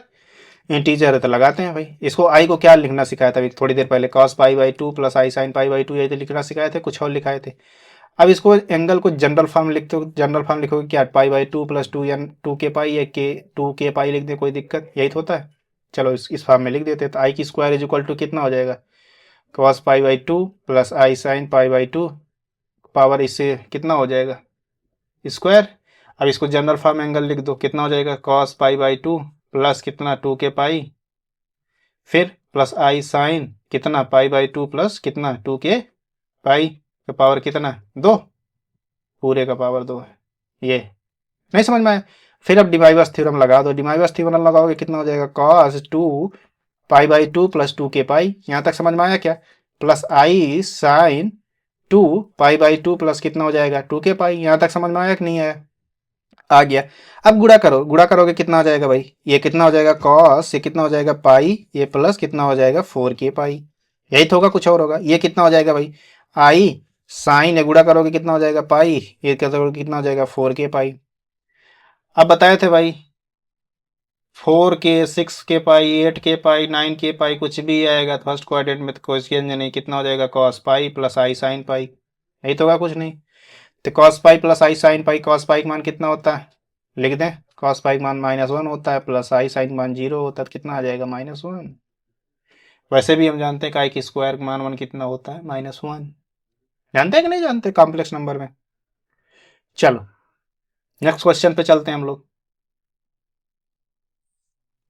इंटीजर है तो लगाते हैं भाई। इसको आई को क्या लिखना सिखाया था अभी थोड़ी देर पहले, cos pi by 2 plus I sine pi by 2, यही तो लिखना सिखाए थे, कुछ और लिखाए थे। अब इसको एंगल को जनरल फॉर्म लिखते हो, जनरल फॉर्म लिखोगे क्या, पाई बाई 2 प्लस 2 एन 2 के पाई या के 2 के पाई लिख दे, कोई दिक्कत, यही तो होता है। चलो इस फॉर्म में लिख देते हैं। तो आई की स्क्वायर इज इक्वल टू कितना हो जाएगा, cos pi by 2 plus I sine pi by 2, power इससे कितना हो जाएगा स्क्वायर। अब इसको जनरल फॉर्म एंगल लिख दो, कितना हो जाएगा कॉस पाई बाई 2 प्लस कितना 2 के पाई, फिर प्लस आई साइन कितना पाई बाई 2 प्लस कितना 2 के पाई का पावर कितना 2, पूरे का पावर 2 है। ये नहीं समझ में आया? फिर अब डिमाइवर्स थ्योरम लगा दो, डिमाइवर्स थ्योरम लगाओगे कितना हो जाएगा कॉस 2 पाई बाई 2 प्लस 2 के पाई, यहाँ तक समझ में आया क्या, plus I sine 2 pi by 2 plus कितना हो जाएगा 2 के पाई, यहाँ तक समझ में आया कि नहीं आया, आ गया। अब गुणा करो, गुणा करोगे कितना हो जाएगा भाई, ये कितना हो जाएगा कॉस, ये कितना हो जाएगा पाई, ये प्लस कितना हो जाएगा 4 के पाई, यही तो होगा, कुछ और होगा। ये कितना हो जाएगा भाई आई साइन, ये गुणा करोगे कितना हो जाएगा पाई, ये कितना हो जाएगा 4 के पाई। अब बताए थे भाई 4 के 6 के पाई 8 के पाई 9 के पाई कुछ भी आएगा फर्स्ट क्वाड्रेंट में तो कोई चेंज नहीं, कितना हो जाएगा कॉस पाई प्लस आई साइन पाई, यही तो होगा, कुछ नहीं। तो कॉस पाई प्लस आई साइन पाई, कॉस पाई का मान कितना होता है लिख दें, कॉस पाई का मान -1 होता है, प्लस आई साइन मान 0 होता है, तो कितना आ जाएगा -1। वैसे भी हम जानते हैं कि आई की स्क्वायर का मान 1 कितना होता है -1, जानते हैं कि नहीं जानते कॉम्प्लेक्स नंबर में। चलो नेक्स्ट क्वेश्चन पे चलते हैं हम लोग।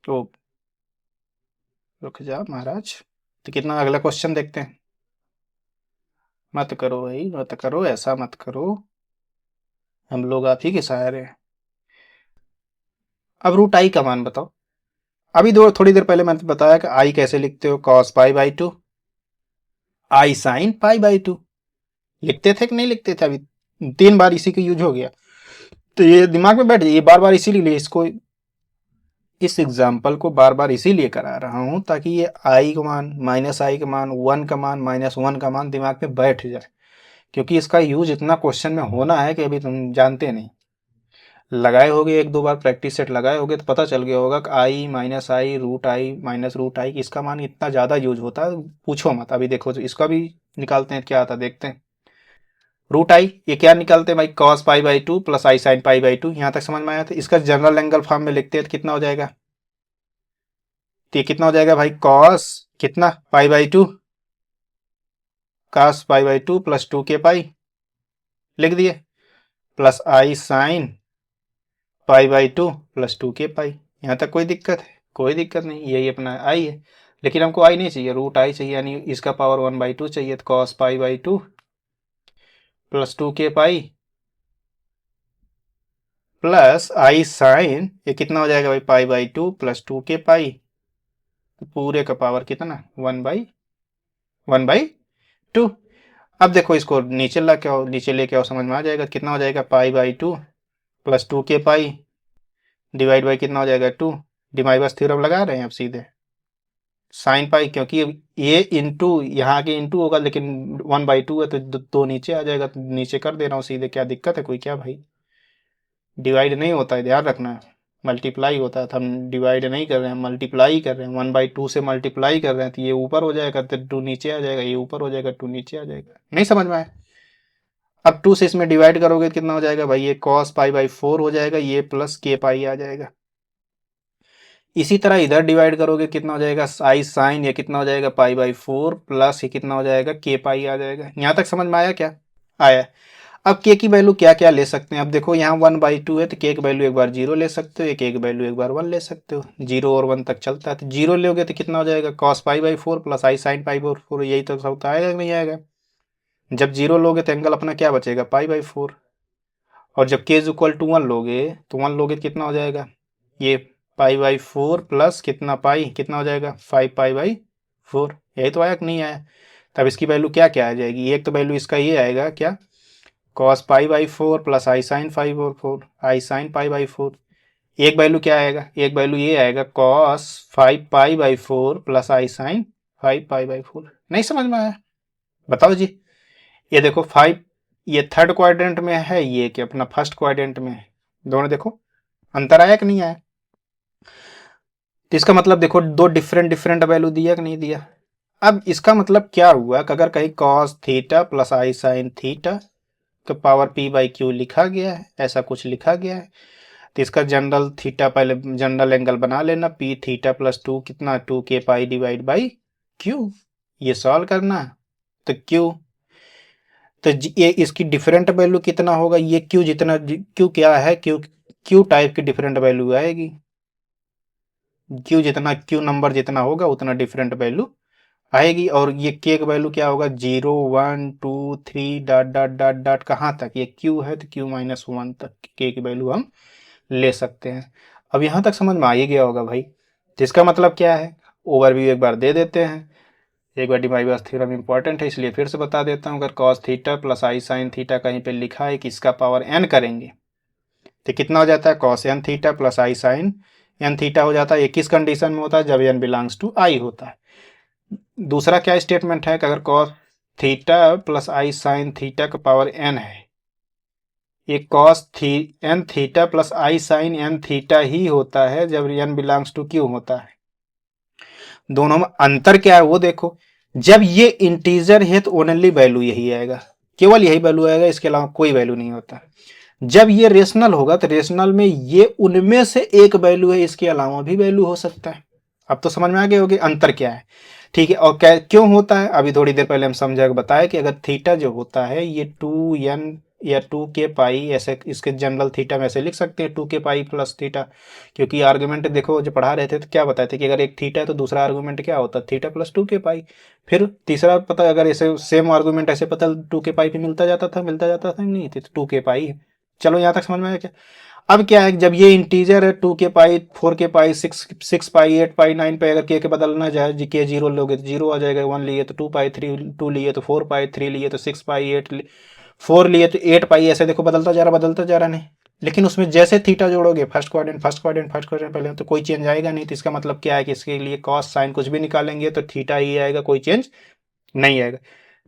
तो रुक जा महाराज, तो कितना अगला क्वेश्चन देखते हैं। मत करो भाई मत करो, ऐसा मत करो, हम लोग आप ही के सहारे हैं। अब रूट आई का मान बताओ, अभी दो थोड़ी देर पहले मैंने बताया कि आई कैसे लिखते हो, cos pi by to, I sine pi by to. लिखते थे कि नहीं लिखते थे? अभी 3 बार इसी का यूज हो गया, तो ये दिमाग में बैठ जाए। ये बार बार इसीलिए इसको, इस एग्जाम्पल को बार बार इसीलिए करा रहा हूं ताकि ये आई का मान, माइनस आई का मान, 1 का मान, -1 का मान दिमाग में बैठ जाए, क्योंकि इसका यूज इतना क्वेश्चन में होना है कि अभी तुम जानते नहीं। लगाए होगे, 1-2 बार प्रैक्टिस सेट लगाए होगे तो पता चल गया होगा कि i minus i root i minus root i, इसका मान इतना ज़्यादा यूज होता है, पूछो मत। अभी देखो तो इसका भी निकालते हैं, क्या आता है देखते हैं। रूट आई, ये क्या निकालते हैं भाई? cos pi by two plus I sine pi by to. यहाँ तक समझ में आया? था इसका जनरल एंगल फॉर्म में लिखते हैं तो कितना हो जाएगा? तो ये कितना हो जाएगा भाई? cos कितना पाई by to, cos pi by two plus 2 के पाई लिख दिए, plus I sine pi by two plus 2 के पाई। यहाँ तक कोई दिक्कत है? कोई दिक्कत नहीं, यही अपना आई है। लेकिन हमको आई नहीं चाहिए, रूट आई चाहिए, यानी इसका पावर 1/2 चाहिए। तो cos pi by two plus 2 के पाई प्लस आई साइन, ये कितना हो जाएगा भाई? पाई बाई टू प्लस 2 के पाई, तो पूरे का पावर कितना? 1/2। अब देखो इसको नीचे ला के आओ, नीचे लेके आओ, समझ में आ जाएगा कितना हो जाएगा? पाई बाई टू प्लस 2 के पाई डिवाइड बाई कितना हो जाएगा? 2। डिमाइवर्स थ्योरम लगा रहे हैं अब सीधे साइन पाई, क्योंकि ये इंटू यहाँ के इंटू होगा, लेकिन 1/2 है तो दो नीचे आ जाएगा, तो नीचे कर दे रहा हूँ सीधे। क्या दिक्कत है कोई? क्या भाई, डिवाइड नहीं होता है, ध्यान रखना, मल्टीप्लाई होता है। तो हम डिवाइड नहीं कर रहे हैं, मल्टीप्लाई कर रहे हैं। 1/2 से मल्टीप्लाई कर रहे हैं तो ये ऊपर हो जाएगा, तो 2 नीचे आ जाएगा, ये ऊपर हो जाएगा, 2 नीचे आ जाएगा। नहीं समझ में आया? अब 2 से इसमें डिवाइड करोगे तो कितना हो जाएगा भाई? ये cos पाई बाई 4 हो जाएगा, ये प्लस के पाई आ जाएगा। इसी तरह इधर डिवाइड करोगे कितना हो जाएगा? आई साइन, ये कितना हो जाएगा? पाई बाई 4 प्लस ये कितना हो जाएगा? के पाई आ जाएगा। यहाँ तक समझ में आया क्या? आया। अब के की वैल्यू क्या क्या ले सकते हैं? अब देखो यहाँ 1/2 है तो के की वैल्यू एक बार 0 ले सकते हो, के की वैल्यू एक बार 1 ले सकते हो। 0 और 1 तक चलता है, तो 0 लोगे तो कितना हो जाएगा? cos pi by 4 plus I sine pi by 4। यही तो सब आएगा कि नहीं आएगा? जब 0 लोगे तो एंगल अपना क्या बचेगा? पाई बाई 4। और जब के इज इक्वल टू 1 लोगे तो 1 लोगे तो कितना हो जाएगा? ये पाई बाई 4 प्लस कितना पाई, कितना हो जाएगा? 5 पाई बाई 4। यही तो आया कि नहीं आया? तब इसकी वैल्यू क्या क्या आ जाएगी? एक तो वैल्यू इसका ये आएगा क्या? cos pi by 4 plus I sine pi by 4, I sine pi by 4। एक वैल्यू क्या आएगा? एक वैल्यू ये आएगा cos 5 pi by 4 plus I sine 5 pi by 4। नहीं समझ में आया? बताओ जी। ये देखो 5, ये थर्ड क्वाड्रेंट में है, ये कि अपना फर्स्ट क्वाड्रेंट में है। दोनों देखो अंतर आया कि नहीं आया? तो इसका मतलब देखो दो डिफरेंट डिफरेंट वैल्यू दिया कि नहीं दिया? अब इसका मतलब क्या हुआ कि अगर कहीं cos थीटा प्लस आई साइन थीटा का पावर p बाई क्यू लिखा गया है, ऐसा कुछ लिखा गया है, तो इसका जनरल थीटा, पहले जनरल एंगल बना लेना, p थीटा प्लस 2 कितना? 2 के पाई डिवाइड बाई क्यू। ये सॉल्व करना, तो क्यू, तो ये इसकी डिफरेंट वैल्यू कितना होगा? ये क्यू जितना, क्यू क्या है? क्यू टाइप की डिफरेंट वैल्यू आएगी। क्यू जितना, क्यू नंबर जितना होगा उतना डिफरेंट वैल्यू आएगी। और ये के का वैल्यू क्या होगा? 0 1 2 3 डॉट डॉट डॉट डॉट, कहाँ तक? ये क्यू है तो Q-1 तक के की वैल्यू हम ले सकते हैं। अब यहाँ तक समझ में आ ही गया होगा भाई। तो इसका मतलब क्या है? ओवरव्यू एक बार दे देते हैं। एक बार डिमाइवर्स थ्योरम इंपॉर्टेंट है इसलिए फिर से बता देता हूँ। अगर cos थीटा प्लस आई साइन थीटा कहीं पे लिखा है कि इसका पावर n करेंगे तो कितना हो जाता है? cos n थीटा प्लस आई साइन n थीटा हो जाता है। ये किस कंडीशन में होता है? जब n बिलोंग्स टू i होता है। दूसरा क्या स्टेटमेंट है कि अगर cos थीटा प्लस आई साइन थीटा का पावर n है, ये cos n थीटा प्लस आई साइन n थीटा ही होता है जब n बिलोंग्स टू q होता है। दोनों में अंतर क्या है वो देखो। जब ये इंटीजर है तो ओनली वैल्यू यही आएगा, केवल यही वैल्यू आएगा, इसके अलावा कोई वैल्यू नहीं होता। जब ये रेशनल होगा तो रेशनल में ये उनमें से एक वैल्यू है, इसके अलावा भी वैल्यू हो सकता है। अब तो समझ में आ गए होगे अंतर क्या है। ठीक है, और क्या क्यों होता है? अभी थोड़ी देर पहले हम समझा बताया कि अगर थीटा जो होता है ये 2n या 2 के पाई, ऐसे इसके जनरल थीटा में ऐसे लिख सकते हैं 2 के पाई प्लस थीटा, क्योंकि आर्गुमेंट देखो जो पढ़ा रहे थे तो क्या बताए थे कि अगर एक थीटा है तो दूसरा आर्गुमेंट क्या होता है? थीटा प्लस 2 के पाई। फिर तीसरा पता, अगर ऐसे सेम आर्गुमेंट ऐसे पता 2 के पाई पे मिलता जाता था नहीं, तो 2 के पाई है। चलो यहाँ तक समझ में आया क्या? अब क्या है, जब ये इंटीजर है 2 के पाई 4 के पाई 6 पाई 8 पाई 9 पे, अगर के बदलना जाए जी के जीरो लोगे तो जीरो आ जाएगा, 1 लिए तो 2 पाई 3, 2 लिए तो 4 पाई 3 लिए तो 6 पाई 8, 4 लिए तो 8 पाई, ऐसे देखो बदलता जा रहा बदलता जा रहा नहीं। लेकिन उसमें जैसे थीटा जोड़ोगे first quadrant first quadrant first quadrant पहले, तो कोई चेंज आएगा नहीं। तो इसका मतलब क्या है कि इसके लिए कॉस साइन कुछ भी निकालेंगे तो थीटा ही आएगा, कोई चेंज नहीं आएगा।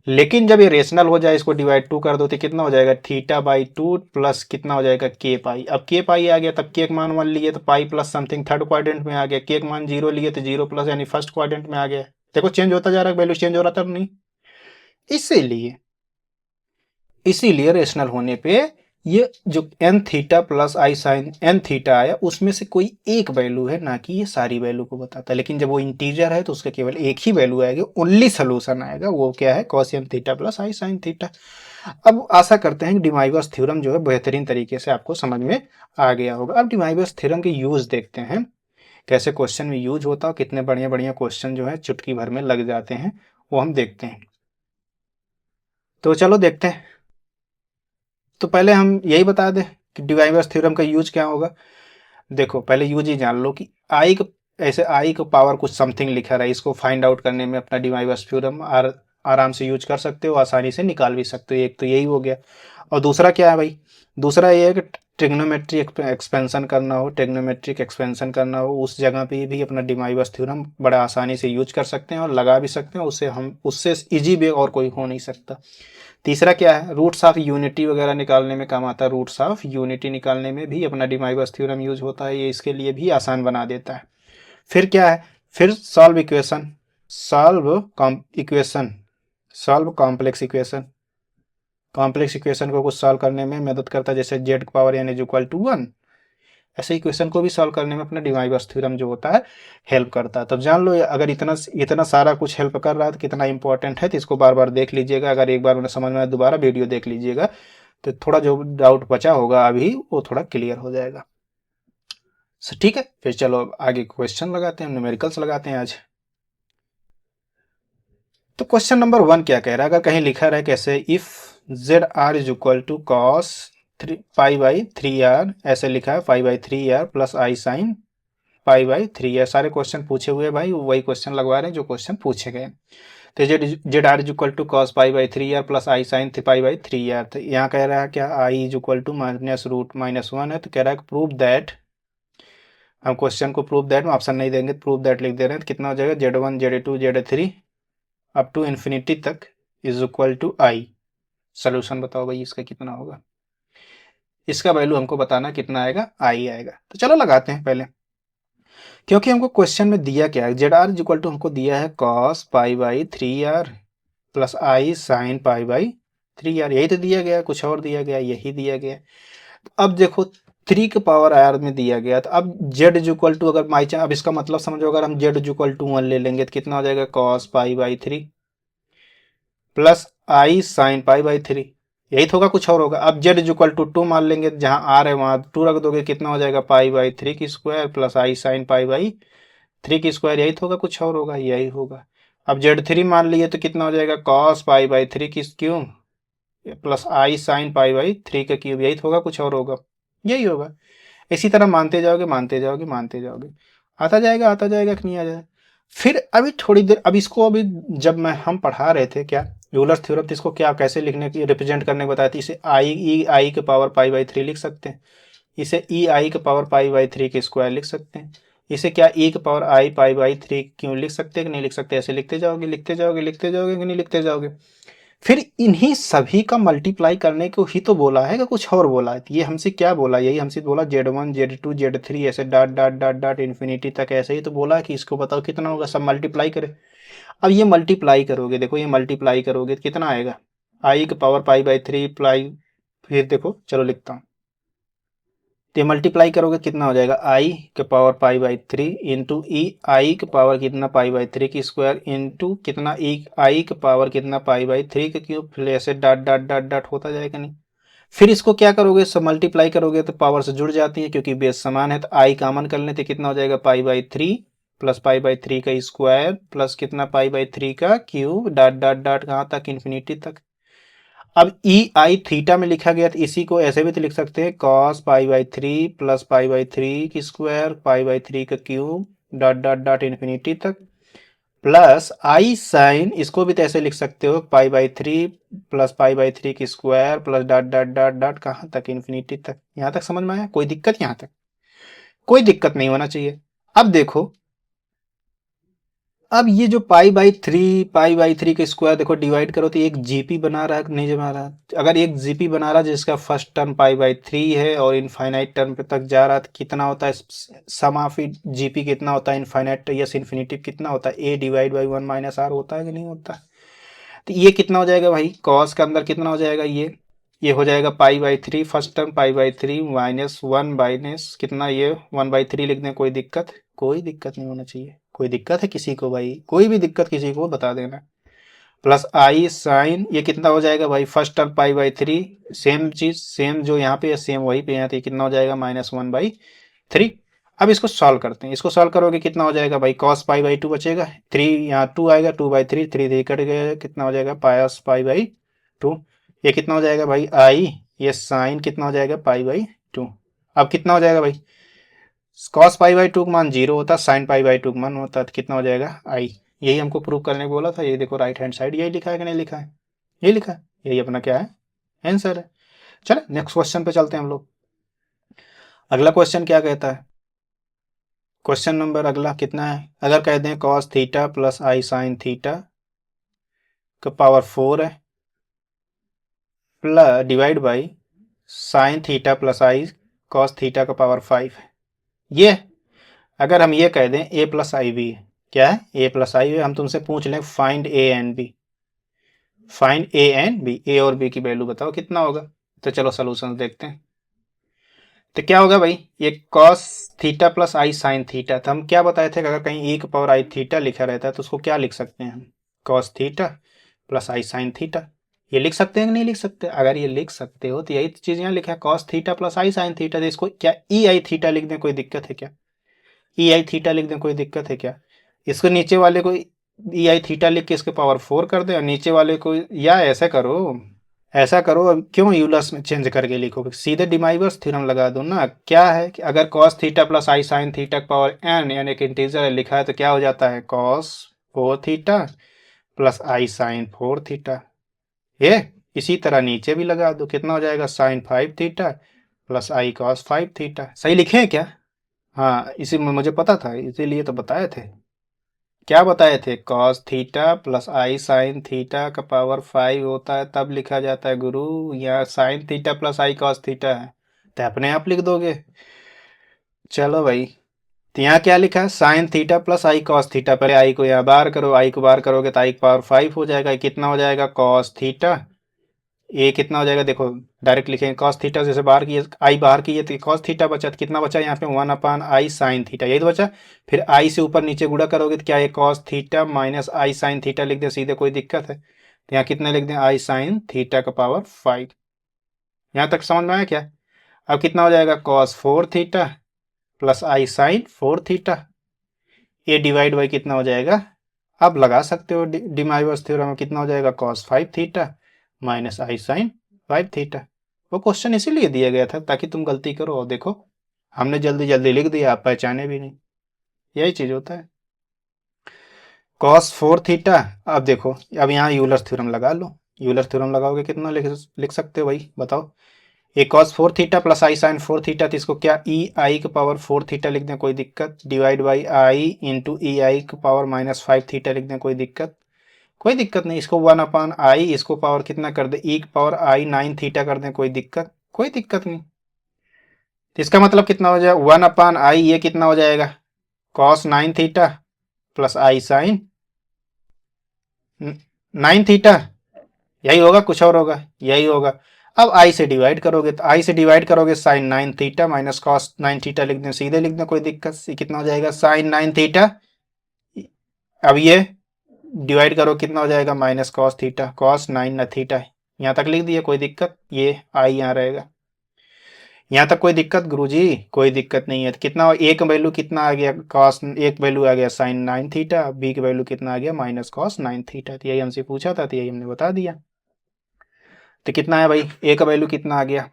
लेकिन जब ये रेशनल हो जाए, इसको डिवाइड 2 कर दो तो कितना हो जाएगा, थीटा/2 प्लस कितना हो जाएगा के पाई। अब के पाई आ गया, तब के का मान 1 लिए तो pi plus something third quadrant में आ गया, के का मान 0 लिए तो 0 प्लस यानी फर्स्ट क्वाड्रेंट में आ गया। देखो चेंज होता जा रहा है, वैल्यू चेंज हो रहा था नहीं। इसीलिए इसीलिए रेशनल होने पे ये जो एन थीटा प्लस आई साइन एन थीटा आया, उसमें से कोई एक वैल्यू है, ना कि ये सारी वैल्यू को बताता है। लेकिन जब वो इंटीजर है तो उसका केवल एक ही वैल्यू आएगी, ओनली सोल्यूशन आएगा, वो क्या है, कॉस एन थीटा प्लस आई साइन थीटा। अब आशा करते हैं कि डिमाइवर्स थ्योरम जो है बेहतरीन तरीके से आपको समझ में आ गया होगा। अब डिमाइवर्स थ्योरम के यूज देखते हैं, कैसे क्वेश्चन में यूज होता है, कितने बढ़िया बढ़िया क्वेश्चन जो है चुटकी भर में लग जाते हैं, वो हम देखते हैं। तो चलो देखते हैं। तो पहले हम यही बता दें कि डिवाइवर्स थ्योरम का यूज क्या होगा। देखो पहले यूज ही जान लो कि आई का, ऐसे आई का पावर कुछ समथिंग लिखा रहा है, इसको फाइंड आउट करने में अपना डिवाइवर्स थ्योरम आराम से यूज कर सकते हो, आसानी से निकाल भी सकते हो। एक तो यही हो गया। और दूसरा क्या है भाई, दूसरा ये है कि ट्रिग्नोमेट्रिक एक्सपेंशन करना हो, ट्रिग्नोमेट्रिक एक्सपेंशन करना हो, उस जगह पे भी अपना डिवाइवर्स थ्योरम बड़ा आसानी से यूज कर सकते हैं और लगा भी सकते हैं। उससे हम उससे इजी वे और कोई हो नहीं सकता। तीसरा क्या है, रूट्स ऑफ यूनिटी वगैरह निकालने में काम आता है, रूट्स ऑफ यूनिटी निकालने में भी अपना डिमाइवर्स थ्योरम यूज होता है, ये इसके लिए भी आसान बना देता है। फिर क्या है, फिर solve equation, equation solve complex equation, complex equation को कुछ सॉल्व करने में मदद करता है, जैसे Z power N is equal to 1, ऐसे इक्वेशन को भी सॉल्व करने में अपना डिमाइवर्स थ्योरम जो होता है हेल्प करता है। तब जान लो अगर इतना इतना सारा कुछ हेल्प कर रहा है तो कितना इंपॉर्टेंट है, तो इसको बार बार देख लीजिएगा। अगर एक बार उन्हें समझ में आए दोबारा वीडियो देख लीजिएगा, तो थोड़ा जो डाउट बचा होगा अभी वो थोड़ा क्लियर हो जाएगा। ठीक है, फिर चलो आगे क्वेश्चन लगाते हैं, न्यूमेरिकल्स लगाते हैं आज। तो क्वेश्चन नंबर 1 क्या कह रहा है, अगर कहीं लिखा रहा है कैसे, if Z R is equal to cos पाई/3 आर, ऐसे लिखा है पाई/3 आर प्लस आई साइन पाई/3 आर। सारे क्वेश्चन पूछे हुए भाई, वही क्वेश्चन लगवा रहे हैं जो क्वेश्चन पूछे गए। तो Z R is equal to cos पाई/3 आर प्लस आई साइन पाई/3 आर। तो यहाँ कह रहा है क्या, आई इज इक्वल टू -√-1 है, तो कह रहा है प्रूव दैट, हम क्वेश्चन को प्रूव दैट में ऑप्शन नहीं देंगे, प्रूव दैट लिख दे रहे हैं। तो कितना हो जाएगा, Z1 Z2 Z3 up to infinity तक is equal to i. Solution बताओ भाई इसका कितना होगा, इसका वैल्यू हमको बताना कितना आएगा, आई आएगा। तो चलो लगाते हैं पहले, क्योंकि हमको क्वेश्चन में दिया क्या है, जेड आर इक्वल टू हमको दिया है कॉस पाई/3 आर प्लस आई साइन पाई/3 आर, यही तो दिया गया, कुछ और दिया गया, यही दिया गया। अब देखो 3 के पावर आर में दिया गया, तो अब जेड इक्वल टू, अगर माई अब इसका मतलब समझो, अगर हम जेड इक्वल टू 1 ले लेंगे तो कितना हो जाएगा, कॉस पाई/3 प्लस आई साइन पाई/3, यही तो होगा, कुछ और होगा। अब जेड इक्वल टू 2 मान लेंगे, जहां आर है वहां 2 रख दोगे, कितना हो जाएगा, पाई/3 की स्क्वायर प्लस आई साइन पाई/3 की स्क्वायर, यही तो होगा, कुछ और होगा, यही होगा। अब Z3 मान लिए तो कितना हो जाएगा, कॉस पाई/3 की क्यूब प्लस आई साइन पाई/3 का क्यूब, यही तो होगा, कुछ और होगा, यही होगा। इसी तरह मानते जाओगे मानते जाओगे मानते जाओगे, आता जाएगा कि नहीं आ जाएगा। फिर अभी थोड़ी देर, अब इसको अभी जब हम पढ़ा रहे थे क्या, यूलर थ्योरम, तो इसको क्या कैसे लिखने की रिप्रेजेंट करने को बताया था, इसे आई के पावर पाई/3 लिख सकते हैं, इसे ई आई के पावर पाई/3 के स्क्वायर लिख सकते हैं, इसे क्या ई के पावर आई पाई/3 क्यों लिख सकते हैं कि नहीं लिख सकते, ऐसे लिखते जाओगे लिखते जाओगे लिखते जाओगे कि नहीं लिखते जाओगे। फिर इन्हीं सभी का मल्टीप्लाई करने को ही तो बोला है कि कुछ और बोला है, ये हमसे क्या बोला, यही हमसे बोला Z1 Z2 Z3 ऐसे dot dot dot dot infinity तक, ऐसे ही तो बोला है कि इसको बताओ कितना होगा, सब मल्टीप्लाई करे। अब ये मल्टीप्लाई करोगे, देखो ये मल्टीप्लाई करोगे तो कितना आएगा, आई के पावर पाई/3 प्लाई, फिर देखो चलो लिखता हूँ, तो ये मल्टीप्लाई करोगे कितना हो जाएगा, आई के पावर पाई/3 इंटू ई आई के पावर कितना पाई/3 की स्क्वायर इंटू कितना ई आई के पावर कितना पाई/3 के क्यूब, फिर ऐसे डॉट डॉट डॉट डॉट होता जाएगा नहीं। फिर इसको क्या करोगे, सब मल्टीप्लाई करोगे तो पावर से जुड़ जाती है, क्योंकि बेस समान है, तो आई कॉमन कर लेते, कितना हो जाएगा, पाई/3 प्लस पाई/3 का स्क्वायर प्लस कितना पाई/3 का क्यूब डॉट डॉट डॉट कहाँ तक, इन्फिनिटी तक। अब ई आई थीटा में लिखा गया तो इसी को ऐसे भी तो लिख सकते हैं cos pi by three plus pi by three की स्क्वायर पाई बाई थ्री का cube dot dot dot infinity तक प्लस आई साइन, इसको भी तो ऐसे लिख सकते हो pi by three plus pi by three की square plus dot dot dot dot कहाँ तक, इन्फिनिटी तक। यहां तक समझ में आया? कोई दिक्कत? यहां तक कोई दिक्कत नहीं होना चाहिए। अब देखो, अब ये जो पाई बाई थ्री के स्क्वायर देखो डिवाइड करो तो एक जीपी बना रहा है नहीं बना रहा? अगर एक जीपी बना रहा है जिसका first term pi by three है और इनफाइनाइट टर्म पे तक जा रहा है तो कितना होता है सम ऑफ जीपी कितना होता है इनफाइनाइट यस इन्फिनिटिव कितना होता है A divide by one minus R होता है कि नहीं होता? तो ये कितना हो जाएगा भाई, कॉस के अंदर कितना हो जाएगा, ये हो जाएगा पाई by three first term pi by three minus one minus कितना, ये वन बाई थ्री लिख दें। कोई दिक्कत? कोई दिक्कत नहीं होना चाहिए। कोई दिक्कत है किसी को भाई? कोई भी दिक्कत किसी को बता देना। प्लस आई साइन ये कितना हो जाएगा भाई, first term pi by three same चीज, सेम जो यहाँ पे है सेम वही पे यहाँ पे कितना हो जाएगा माइनस वन बाई थ्री। अब इसको सॉल्व करते हैं, इसको सॉल्व करोगे कितना हो जाएगा भाई, कॉस पाई बाई टू बचेगा, थ्री यहाँ टू आएगा, two by three, three three cut गया, कितना हो जाएगा पायस पाई बाई टू। ये कितना हो जाएगा भाई आई, ये साइन कितना हो जाएगा पाई बाई टू। अब कितना हो जाएगा भाई, कॉस पाई बाई टू का मान जीरो होता, साइन पाई बाई टू का मान होता, तो कितना हो जाएगा आई। यही हमको प्रूव करने को बोला था। ये देखो राइट हैंड साइड यही लिखा है कि नहीं लिखा है, यही लिखा है, यही अपना क्या है आंसर है। चलो नेक्स्ट क्वेश्चन पे चलते हैं हम लोग। अगला क्वेश्चन क्या कहता है, क्वेश्चन नंबर अगला कितना है, अगर कह दें कॉस थीटा प्लस आई साइन थीटा का पावर फोर है plus divide by sine theta plus I cos theta का पावर फाइव है। ये अगर हम ये कह दें ए प्लस आई बी है, क्या है ए प्लस आई बी, हम तुमसे पूछ लें find A and B, find A and B, A और बी की वैल्यू बताओ कितना होगा। तो चलो सोल्यूशन देखते हैं। तो क्या होगा भाई, ये कॉस थीटा प्लस आई साइन थीटा, तो हम क्या बताए थे कि अगर कहीं e की पावर आई थीटा लिखा रहता है तो उसको क्या लिख सकते हैं हम, कॉस थीटा प्लस आई साइन थीटा। ये लिख सकते हैं कि नहीं लिख सकते? अगर ये लिख सकते हो तो यही चीज यहाँ लिखा है कॉस थीटा प्लस आई साइन थीटा, तो इसको क्या ई आई थीटा लिख दें, कोई दिक्कत है क्या? ई आई थीटा लिख दें, कोई दिक्कत है क्या? इसको नीचे वाले को ई आई थीटा लिख के इसके पावर फोर कर दें और नीचे वाले को, या ऐसा करो, ऐसा करो, अब क्यों यूलर्स में चेंज करके लिखोगे, सीधे डिमाइवर्स थ्योरम लगा दो ना। क्या है कि अगर कॉस थीटा प्लस आई साइन थीटा का पावर एन यानी एक इंटीजर लिखा है तो क्या हो जाता है कॉस फोर थीटा प्लस आई साइन फोर थीटा। ये इसी तरह नीचे भी लगा दो, कितना हो जाएगा sign five theta plus I cos five theta. सही लिखे हैं क्या? हाँ इसी में मुझे पता था, इसीलिए तो बताए थे। क्या बताए थे, कॉस थीटा प्लस आई साइन थीटा का पावर फाइव होता है तब लिखा जाता है गुरु, यहाँ sign theta plus I cos theta है तो अपने आप लिख दोगे। चलो भाई, तो यहाँ क्या लिखा है sign theta plus I cos theta, पहले आई को यहाँ बाहर करो, आई को बाहर करोगे तो आई का पावर फाइव हो जाएगा, कितना हो जाएगा कॉस थीटा, ये कितना हो जाएगा देखो डायरेक्ट लिखेंगे कॉस थीटा, जैसे बाहर की आई बाहर की है तो कॉस थीटा बचा, तो कितना बचा यहाँ पे वन अपान आई साइन थीटा, यही तो बचा। फिर आई से ऊपर नीचे गुणा करोगे तो क्या है कॉस थीटा माइनस आई साइन थीटा लिख दे सीधे, कोई दिक्कत है? तो यहाँ कितना लिख दें आई साइन थीटा का पावर फाइव। यहाँ तक समझ में आया क्या? अब कितना हो जाएगा कॉस फोर थीटा प्लस आई साइन फोर थीटा, ये डिवाइड बाई कितना हो जाएगा, आप लगा सकते हो डिमाइवर्स थ्योरम में, कितना हो जाएगा कॉस फाइव थीटा माइनस आई साइन फाइव थीटा। वो क्वेश्चन इसीलिए दिया गया था ताकि तुम गलती करो, और देखो हमने जल्दी जल्दी लिख दिया, आप पहचाने भी नहीं, यही चीज होता है। कॉस फोर थीटा, अब देखो अब यहाँ यूलर थ्योरम लगा लो, यूलर थ्योरम लगाओगे कितना लिख सकते हो भाई बताओ। ए कॉस फोर थीटा प्लस आई साइन फोर थीटा, तो इसको क्या ई आई का पावर फोर थीटा लिख दें, कोई दिक्कत? डिवाइड बाई आई इंटू ई आई का पावर माइनस फाइव थीटा लिख दें, कोई दिक्कत? कोई दिक्कत नहीं। इसको वन अपान आई, इसको पावर कितना कर दे ई की पावर आई नाइन थीटा कर दें, कोई दिक्कत? कोई दिक्कत नहीं। तो इसका मतलब कितना हो जाएगा वन अपान आई, ये कितना हो जाएगा कॉस नाइन थीटा प्लस आई साइन नाइन थीटा, यही होगा कुछ और होगा, यही होगा। अब आई से डिवाइड करोगे तो आई से डिवाइड करोगे sine nine theta minus cos nine theta लिख दें, सीधे लिख दें, कोई दिक्कत? कितना हो जाएगा साइन नाइन थीटा, अब ये डिवाइड करो कितना हो जाएगा minus cos theta, cos nine theta, यहाँ तक लिख दिया, कोई दिक्कत? ये आई यहाँ रहेगा, यहाँ तक कोई दिक्कत गुरुजी? कोई दिक्कत नहीं है। तो कितना एक वैल्यू कितना आ गया कॉस, एक वैल्यू आ गया साइन नाइन थीटा, बी की वैल्यू कितना आ गया माइनस कॉस नाइन थीटा, तो यही हमसे पूछा था तो यही हमने बता दिया। तो कितना है भाई, ए का वैल्यू कितना आ गया,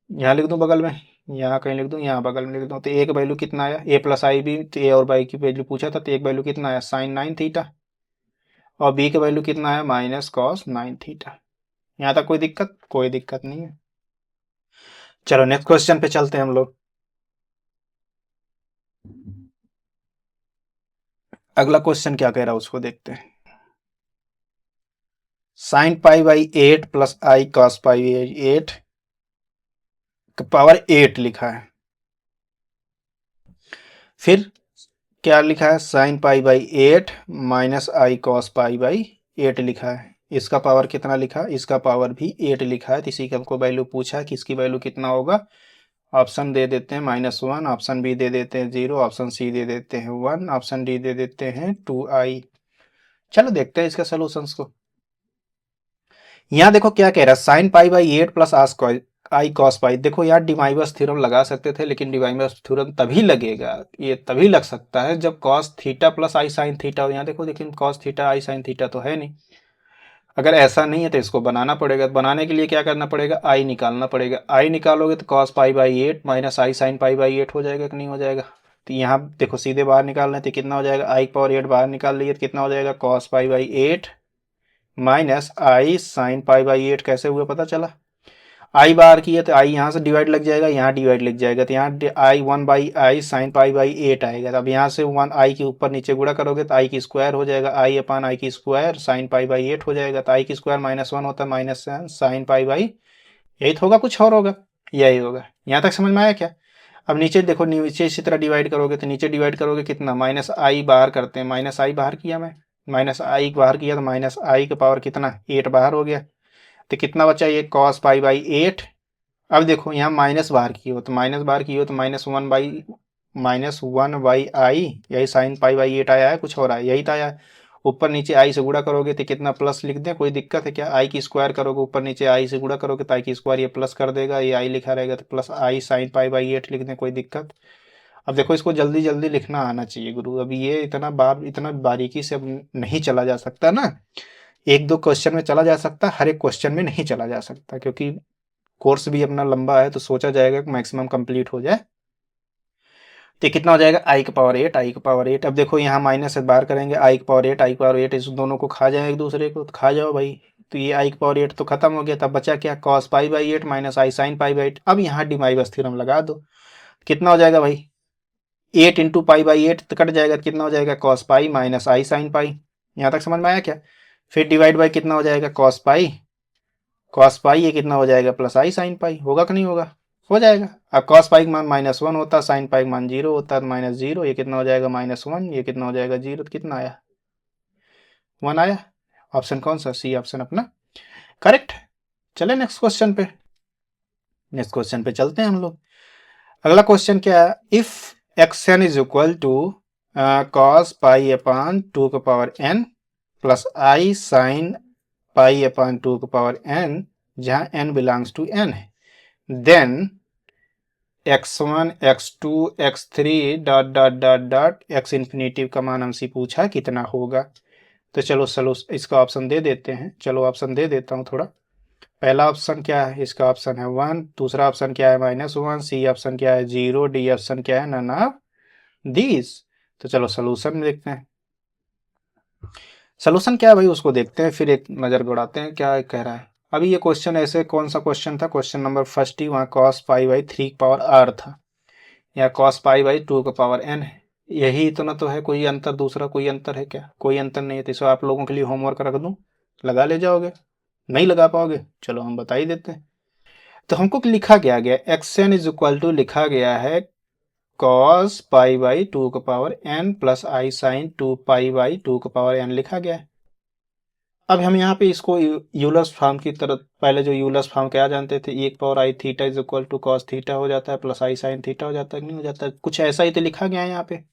यहाँ लिख दूं बगल में, यहाँ कहीं लिख दूं, यहाँ बगल में लिख दूं, तो ए का वैल्यू कितना आया, ए प्लस आई बी, तो ए और बाई की वैल्यू पूछा था, तो एक वैल्यू कितना आया साइन 9 थीटा, और बी का वैल्यू कितना आया माइनस कॉस 9 थीटा। यहाँ तक कोई दिक्कत, कोई दिक्कत नहीं है। चलो नेक्स्ट क्वेश्चन पे चलते हैं हम लोग। अगला क्वेश्चन क्या कह रहा है उसको देखते हैं। Sine pi by 8 plus I cos pi by 8 power 8 लिखा है। फिर क्या लिखा है, sine pi by 8 minus I cos pi by 8 लिखा है। इसका पावर कितना लिखा है, इसका पावर भी 8 लिखा है। तो इसी का हमको वैल्यू पूछा है कि इसकी वैल्यू कितना होगा। ऑप्शन दे देते हैं -1, ऑप्शन बी दे देते हैं 0, ऑप्शन सी दे देते हैं 1, ऑप्शन डी दे देते हैं 2i। चलो देखते हैं इसके सोल्यूशंस को। यहाँ देखो क्या कह रहा है, sine pi by 8 plus I cos pi. देखो यार डिमाइवर्स थ्योरम लगा सकते थे, लेकिन डिमाइवर्स थ्योरम तभी लगेगा, ये तभी लग सकता है जब कॉस थीटा प्लस आई साइन थीटा हो। यहाँ देखो, लेकिन cos theta I sine theta तो है नहीं। अगर ऐसा नहीं है तो इसको बनाना पड़ेगा। बनाने के लिए क्या करना पड़ेगा, आई निकालना पड़ेगा। आई निकालोगे तो cos pi by 8 minus I sine pi by 8 हो जाएगा कि नहीं हो जाएगा। तो यहाँ देखो सीधे बाहर निकाल रहे थे, कितना हो जाएगा, आई पावर 8 बाहर निकाल लिए तो कितना हो जाएगा, cos pi by 8 minus I sine pi by 8। कैसे हुआ पता चला, आई बाहर की है तो आई यहाँ से डिवाइड लग जाएगा, यहाँ डिवाइड लग जाएगा, तो यहाँ आई 1 by I sine pi by 8 आएगा। तो अब यहाँ से 1 आई के ऊपर नीचे गुणा करोगे तो आई की स्क्वायर हो जाएगा, आई अपान आई की स्क्वायर साइन पाई बाई 8 हो जाएगा। तो आई की स्क्वायर -1 होता है, माइनस साइन पाई बाई 8 होगा, कुछ और होगा, यही होगा। यहाँ तक समझ में आया क्या। अब नीचे देखो, नीचे इसी तरह डिवाइड करोगे तो नीचे डिवाइड करोगे कितना, माइनस आई बाहर करते हैं, माइनस आई बाहर किया मैं, माइनस आई बाहर किया तो माइनस आई का पावर कितना 8 बाहर हो गया। तो कितना बचा ये कॉस पाई बाई 8। अब देखो यहाँ माइनस बाहर की हो तो माइनस बाहर की हो तो -1 बाई आई, यही साइन पाई बाई 8 आया है, कुछ और आया, यही तो आया है। ऊपर नीचे आई से गुणा करोगे तो कितना प्लस लिख दें, कोई दिक्कत है क्या। आई की स्क्वायर करोगे, ऊपर नीचे आई से गुणा करोगे तो आई की स्क्वायर ये प्लस कर देगा, ये आई लिखा रहेगा तो plus I sine pi by 8 लिख दें, कोई दिक्कत। अब देखो इसको जल्दी जल्दी लिखना आना चाहिए गुरु। अब ये इतना बारीकी से अब नहीं चला जा सकता ना, एक दो क्वेश्चन में चला जा सकता, हर एक क्वेश्चन में नहीं चला जा सकता, क्योंकि कोर्स भी अपना लंबा है तो सोचा जाएगा कि मैक्सिमम कंप्लीट हो जाए। तो कितना हो जाएगा, आई का पावर 8 आई का पावर 8। अब देखो यहाँ माइनस से बाहर करेंगे, आई का पावर 8 आई का पावर 8, इस दोनों को खा जाए एक दूसरे को, तो खा जाओ भाई। तो ये आई का पावर 8 तो खत्म हो गया, तब बचा क्या, cos pi by 8 minus I sine pi by 8। अब यहाँ डिमाइवर्स थ्योरम लगा दो, कितना हो जाएगा भाई, 8 इंटू पाई बाई 8 तो कट जाएगा, कितना हो जाएगा कॉस पाई माइनस आई साइन पाई। यहाँ तक समझ में आया क्या। फिर डिवाइड बाई कितना हो जाएगा, कॉस पाई ये कितना हो जाएगा प्लस आई साइन पाई, होगा कि नहीं होगा, हो जाएगा। अब कॉस पाई का मान -1 होता, साइन पाई का मान 0 होता, तो -0, ये कितना हो जाएगा -1, ये कितना हो जाएगा 0, तो कितना आया 1 आया। ऑप्शन कौन सा, सी ऑप्शन अपना करेक्ट। चले नेक्स्ट क्वेश्चन पे, नेक्स्ट क्वेश्चन पे चलते हैं हम लोग। अगला क्वेश्चन क्या है, if X N is equal to cos pi upon 2 का पावर n प्लस आई साइन पाई अपान 2 का पावर n, जहाँ n बिलोंग्स टू n है, then x1 x2 x3 dot dot dot dot x infinitive का मान हमसे पूछा कितना होगा। तो चलो इसका ऑप्शन दे देते हैं, चलो ऑप्शन दे देता हूँ थोड़ा। पहला ऑप्शन क्या है, इसका ऑप्शन है 1, दूसरा ऑप्शन क्या है -1, सी ऑप्शन क्या है 0, डी ऑप्शन क्या है नन ऑफ दीज। तो चलो सोल्यूशन देखते हैं, सोल्यूशन क्या है भाई उसको देखते हैं, फिर एक नज़र दौड़ाते हैं क्या कह रहा है। अभी ये क्वेश्चन ऐसे कौन सा क्वेश्चन था, क्वेश्चन नंबर फर्स्ट ही, वहाँ cos pi by 3 power r था, या कॉस पाई बाई 2 का पावर n है, यही इतना तो है, कोई अंतर, दूसरा कोई अंतर है क्या, कोई अंतर नहीं है। तो इसे आप लोगों के लिए होमवर्क रख दूं, लगा ले जाओगे, नहीं लगा पाओगे, चलो हम बता ही देते हैं। तो हमको लिखा क्या गया, X N is equal to लिखा गया है कॉस पाई बाई 2 का power n plus I sine 2 pi by 2 का पावर n लिखा गया है। अब हम यहाँ पे इसको यूलर्स फॉर्म की तरह, पहले जो यूलर्स फॉर्म क्या जानते थे, 1 power I theta is equal to cos theta हो जाता है प्लस आई साइन थीटा हो जाता है, नहीं हो जाता है, कुछ ऐसा ही तो लिखा गया है यहाँ पे।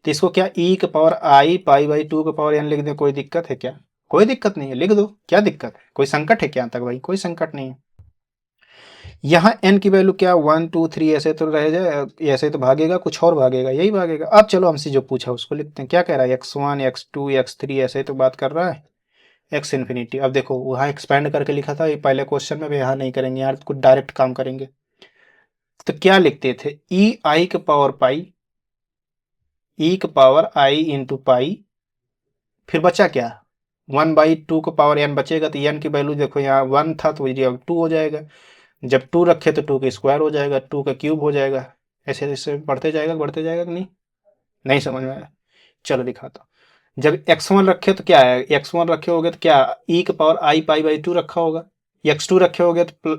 तो इसको क्या ई के पावर आई पाई बाई 2 का पावर n लिख दें, कोई दिक्कत है क्या, कोई दिक्कत नहीं है, लिख दो, क्या दिक्कत है, कोई संकट है क्या तक भाई, कोई संकट नहीं है। यहाँ n की वैल्यू क्या 1 2 3 ऐसे तो रह जाए, ऐसे तो भागेगा, कुछ और भागेगा, यही भागेगा। अब चलो हमसे जो पूछा उसको लिखते हैं, क्या कह रहा है, x1 x2 x3 ऐसे तो बात कर रहा है, एक्स इन्फिनिटी। अब देखो वहाँ एक्सपेंड करके लिखा था, ये पहले क्वेश्चन में भी, यहाँ नहीं करेंगे, यार कुछ डायरेक्ट काम करेंगे। तो क्या लिखते थे, ई आई के पावर पाई, ई के पावर आई इंटू पाई, फिर बचा क्या, 1/2 का पावर एन बचेगा। तो एन की वैल्यू देखो यहाँ 1 था तो ये 2 हो जाएगा, जब 2 रखे तो 2 का स्क्वायर हो जाएगा, 2 का क्यूब हो जाएगा। ऐसे ऐसे बढ़ते जाएगा कि नहीं, नहीं समझ में आया। चलो दिखाता हूँ। जब x1 रखे तो क्या है, x1 रखे होगे तो क्या, e के पावर आई पाई बाई 2 रखा होगा, x2 रखे होगे तो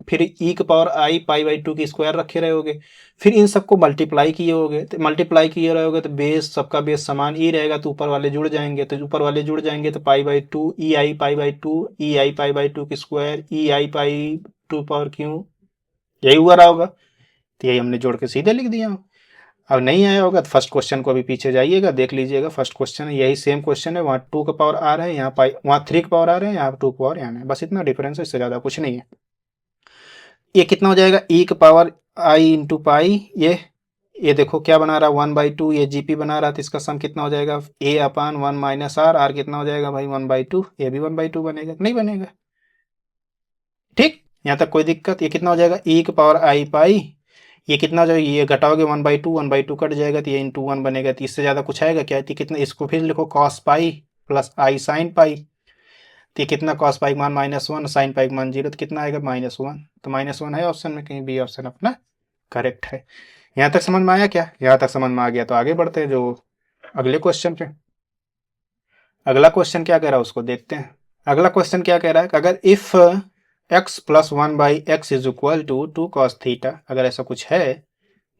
फिर e के पावर आई पाई बाई 2 की स्क्वायर रखे रहे होगे, फिर इन सबको मल्टीप्लाई किए होगे, तो मल्टीप्लाई किए रहे होगे तो बेस, सबका बेस समान ही रहेगा, तो ऊपर वाले जुड़ जाएंगे, तो ऊपर वाले जुड़ जाएंगे तो पाई by 2 E I pi by 2 E I pi by 2 की स्क्वायर ई आई पाई 2 पावर क्यों, यही हुआ रहा होगा। तो यही हमने जोड़ के सीधे लिख दिया। अब नहीं आया होगा तो फर्स्ट क्वेश्चन को अभी पीछे जाइएगा, देख लीजिएगा, फर्स्ट क्वेश्चन है, यही सेम क्वेश्चन है, वहाँ 2 का पावर आ रहा है, यहाँ पाई, वहाँ 3 का पावर आ रहा है, यहाँ 2 का पावर एन है, बस इतना डिफरेंस है, इससे ज़्यादा कुछ नहीं है। ये कितना हो जाएगा, ई का पावर आई इंटू पाई, ये देखो क्या बना रहा है 1/2, ये जीपी बना रहा है, तो इसका सम कितना हो जाएगा, ए अपान 1 माइनस आर, आर कितना हो जाएगा भाई 1/2, ये भी 1/2 बनेगा, नहीं बनेगा। ठीक, यहाँ तक कोई दिक्कत। ये कितना हो जाएगा, ई का पावर आई पाई, ये कितना जो ये घटाओगे 1/2 कट जाएगा, तो ये इंटू 1 बनेगा, तो इससे ज़्यादा कुछ आएगा क्या, तो कितना, इसको फिर लिखो कॉस पाई प्लस आई साइन पाई, तो ये कितना, कॉस पाई का मान -1, साइन पाई का मान 0, तो कितना आएगा -1, तो -1 है ऑप्शन में, कहीं बी ऑप्शन अपना करेक्ट है। यहाँ तक समझ में आया क्या, यहाँ तक समझ में आ गया तो आगे बढ़ते हैं जो अगले क्वेश्चन पे। अगला क्वेश्चन क्या कह रहा है उसको देखते हैं। अगला क्वेश्चन क्या कह रहा है, अगर if x plus 1/x is equal to 2 cos theta, अगर ऐसा कुछ है,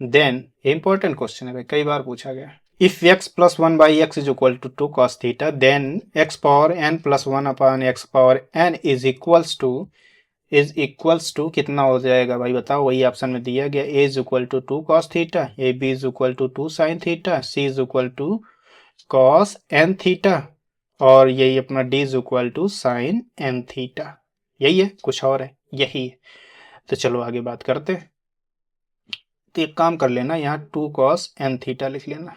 देन इंपॉर्टेंट क्वेश्चन है भाई, कई बार पूछा गया। If x plus 1/x is equal to 2 cos theta, then x power n plus 1 upon x power n is to कितना हो जाएगा भाई बताओ, वही ऑप्शन में दिया गया, a is equal to 2 cos theta, A B is equal to 2 sin theta, c is equal to cos n theta, और यही अपना d is equal to sin n theta. यही है, कुछ और है, यही है। तो चलो आगे बात करते हैं। तो एक काम कर लेना, यहाँ 2 cos n थीटा लिख लेना।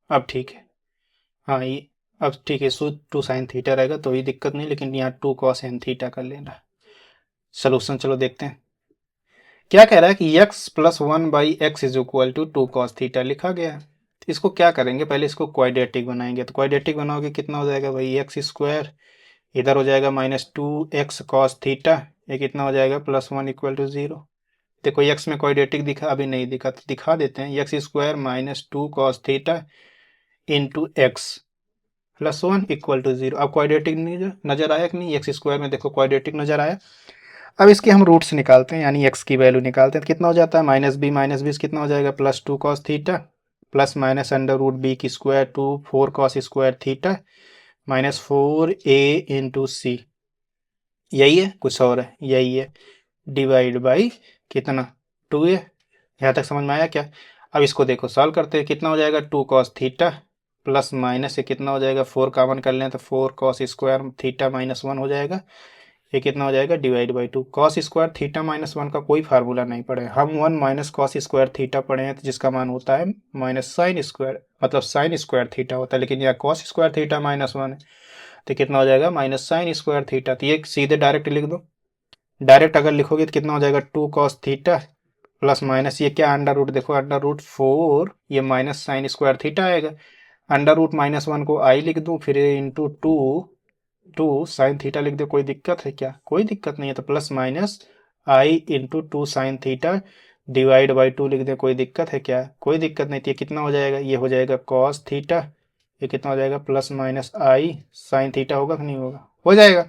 अब ठीक है, हाँ ये अब ठीक है, 2 sin थीटा रहेगा तो ये दिक्कत नहीं, लेकिन यहाँ 2 cos n थीटा कर लेना। सोल्यूशन चलो देखते हैं। क्या कह रहा है कि x plus 1/x is equal to 2 cos theta लिखा गया है। तो इसको क्या करेंगे, पहले इसको क्वाड्रेटिक बनाएंगे। तो क्वाड्रेटिक बनाओगे कितना हो जाएगा भाई, एक्स स्क्वायर, इधर हो जाएगा -2x cos थीटा, ये कितना हो जाएगा +1 इक्वल टू 0। देखो x में क्वाड्रेटिक दिखा, अभी नहीं दिखा तो दिखा देते हैं, X square -2 cos theta into X +1 equal to 0। अब क्वाड्रेटिक नजर आया कि नहीं, एक्स स्क्वायर में देखो क्वाड्रेटिक नजर आया। अब इसके हम रूट्स निकालते हैं, यानी x की वैल्यू निकालते हैं, तो कितना हो जाता है -b कितना हो जाएगा +2 cos theta plus minus under root B की square 2 4 cos square theta -4a into C, यही है, कुछ और है, यही है, डिवाइड बाई कितना 2a। यहाँ तक समझ में आया क्या। अब इसको देखो सॉल्व करते हैं, कितना हो जाएगा 2 cos थीटा प्लस माइनस से कितना हो जाएगा 4 कॉमन कर लें तो 4 cos स्क्वायर थीटा -1 हो जाएगा, ये कितना हो जाएगा divide by 2। Cos square theta -1 का कोई फार्मूला नहीं पढ़े हम, 1 माइनस कॉस स्क्वायर थीटा पढ़े हैं, तो जिसका मान होता है माइनस साइन स्क्वायर, मतलब साइन स्क्वायर थीटा होता है, लेकिन यहाँ कॉस स्क्वायर थीटा -1 है, तो कितना हो जाएगा माइनस साइन स्क्वायर थीटा। तो ये सीधे डायरेक्ट लिख दो, डायरेक्ट अगर लिखोगे तो कितना हो जाएगा 2 cos थीटा प्लस माइनस ये क्या अंडर रूट, देखो अंडर रूट 4, ये माइनस साइन स्क्वायर थीटा आएगा, अंडर रूट -1 को आई लिख दूँ, फिर इंटू 2 साइन थीटा लिख दो, कोई दिक्कत है क्या, कोई दिक्कत नहीं है, तो plus minus I into 2 sine theta divide by 2 लिख दे, कोई दिक्कत है क्या, कोई दिक्कत नहीं। तो ये कितना हो जाएगा, ये हो जाएगा कॉस थीटा, ये कितना हो जाएगा प्लस माइनस आई साइन थीटा, होगा कि नहीं होगा, हो जाएगा।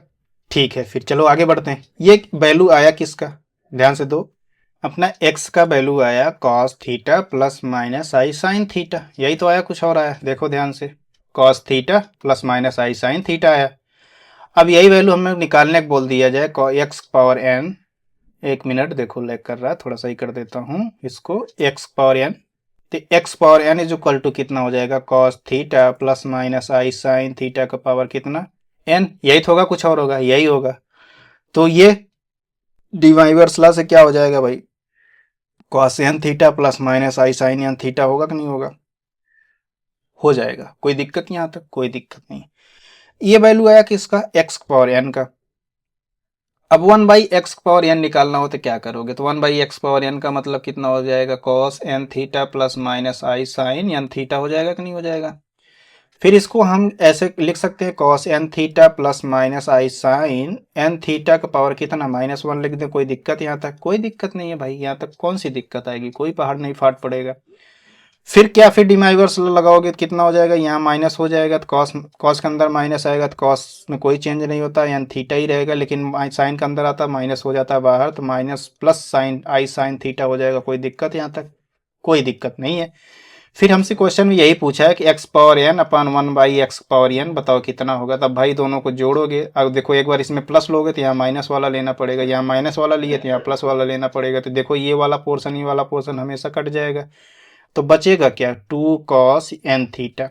ठीक है, फिर चलो आगे बढ़ते हैं। ये वैल्यू आया किसका, ध्यान से दो, अपना x का वैल्यू आया कॉस थीटा प्लस माइनस आई साइन थीटा, यही तो आया, कुछ और आया, देखो ध्यान से, कॉस थीटा प्लस माइनस आई साइन थीटा आया। अब यही वैल्यू हमें निकालने को बोल दिया जाए, एक्स पावर एन, एक मिनट देखो लैग कर रहा है, थोड़ा सा ही कर देता हूँ इसको, एक्स पावर एन, तो X power N is equal to कितना हो जाएगा कॉस थीटा प्लस माइनस आई साइन थीटा का पावर कितना एन, यही तो होगा, कुछ और होगा, यही होगा। तो ये डिवाइवर्स लॉ से क्या हो जाएगा भाई, cos N theta plus minus आई साइन एन थीटा, होगा कि नहीं होगा, हो जाएगा, कोई दिक्कत नहीं, यहाँ तक कोई दिक्कत नहीं। ये वैल्यू आया किसका, एक्स पावर एन का। अब 1/x⁴n निकालना हो तो क्या करोगे, तो 1/x⁴n का मतलब कितना हो जाएगा, cos n theta plus minus आई साइन n थीटा हो जाएगा कि नहीं हो जाएगा। फिर इसको हम ऐसे लिख सकते हैं cos n theta plus minus आई साइन n थीटा का पावर कितना, -1 लिख दें। कोई दिक्कत यहाँ तक, कोई दिक्कत नहीं है भाई, यहाँ तक कौन सी दिक्कत आएगी, कोई पहाड़ नहीं फाट पड़ेगा। फिर क्या, फिर डिमाइवर्स लगाओगे तो कितना हो जाएगा, यहाँ माइनस हो जाएगा तो कॉस कॉस के अंदर माइनस आएगा तो कॉस में कोई चेंज नहीं होता, यानी थीटा ही रहेगा। लेकिन साइन के अंदर आता है माइनस हो जाता है बाहर, तो माइनस प्लस साइन आई साइन थीटा हो जाएगा। कोई दिक्कत यहाँ तक, कोई दिक्कत नहीं है। फिर हमसे क्वेश्चन में यही पूछा है कि एक्स पावर एन अपन 1/x पावर एन बताओ कितना होगा। तब भाई दोनों को जोड़ोगे, अब देखो एक बार इसमें प्लस लोगे तो यहाँ माइनस वाला लेना पड़ेगा, यहाँ माइनस वाला लिए तो यहाँ प्लस वाला लेना पड़ेगा। तो देखो ये वाला पोर्सन ये वाला पोर्सन हमेशा कट जाएगा, तो बचेगा क्या, 2 cos n थीटा।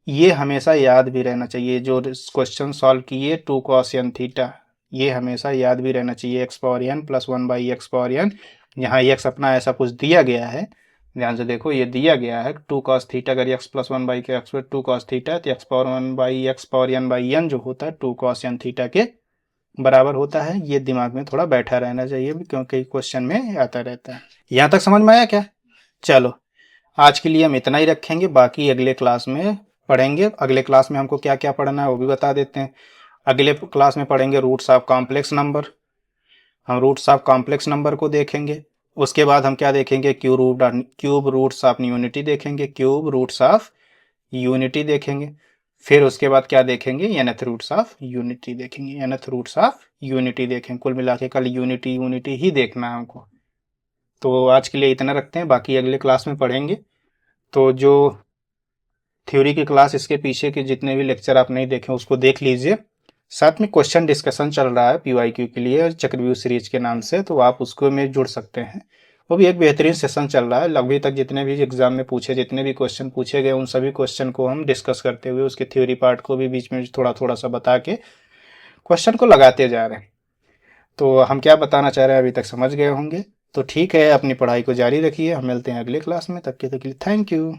ये हमेशा याद भी रहना चाहिए, जो क्वेश्चन सॉल्व किए 2 cos n थीटा, ये हमेशा याद भी रहना चाहिए। X power N plus 1/x power N, यहाँ एक्स अपना ऐसा कुछ दिया गया है, ध्यान से देखो ये दिया गया है 2 cos थीटा, अगर x plus 1/x 2 cos theta है तो x power 1/x power n जो होता है 2 cos n थीटा के बराबर होता है। ये दिमाग में थोड़ा बैठा रहना चाहिए क्योंकि क्वेश्चन में आता रहता है। यहाँ तक समझ में आया क्या। चलो आज के लिए हम इतना ही रखेंगे, बाकी अगले क्लास में पढ़ेंगे। अगले क्लास में हमको क्या क्या पढ़ना है वो भी बता देते हैं। अगले क्लास में पढ़ेंगे रूट्स ऑफ कॉम्प्लेक्स नंबर, हम रूट्स ऑफ कॉम्प्लेक्स नंबर को देखेंगे। उसके बाद हम क्या देखेंगे, क्यूब रूट्स ऑफ यूनिटी देखेंगे, क्यूब रूट्स ऑफ यूनिटी देखेंगे। फिर उसके बाद क्या देखेंगे, nth रूट्स ऑफ यूनिटी देखेंगे, nth रूट्स ऑफ यूनिटी देखेंगे। कुल मिला के कल यूनिटी यूनिटी ही देखना है हमको। तो आज के लिए इतना रखते हैं, बाकी अगले क्लास में पढ़ेंगे। तो जो थ्योरी की क्लास, इसके पीछे के जितने भी लेक्चर आप नहीं देखे उसको देख लीजिए। साथ में क्वेश्चन डिस्कशन चल रहा है PYQ के लिए चक्रव्यूह सीरीज के नाम से, तो आप उसको में जुड़ सकते हैं। वो भी एक बेहतरीन सेशन चल रहा है। अभी तक जितने भी एग्जाम में पूछे, जितने भी क्वेश्चन पूछे गए, उन सभी क्वेश्चन को हम डिस्कस करते हुए उसके थ्योरी पार्ट को भी बीच में थोड़ा थोड़ा सा बता के क्वेश्चन को लगाते जा रहे हैं। तो हम क्या बताना चाह रहे हैं अभी तक समझ गए होंगे। तो ठीक है, अपनी पढ़ाई को जारी रखिए, हम मिलते हैं अगले क्लास में। तब के लिए थैंक यू।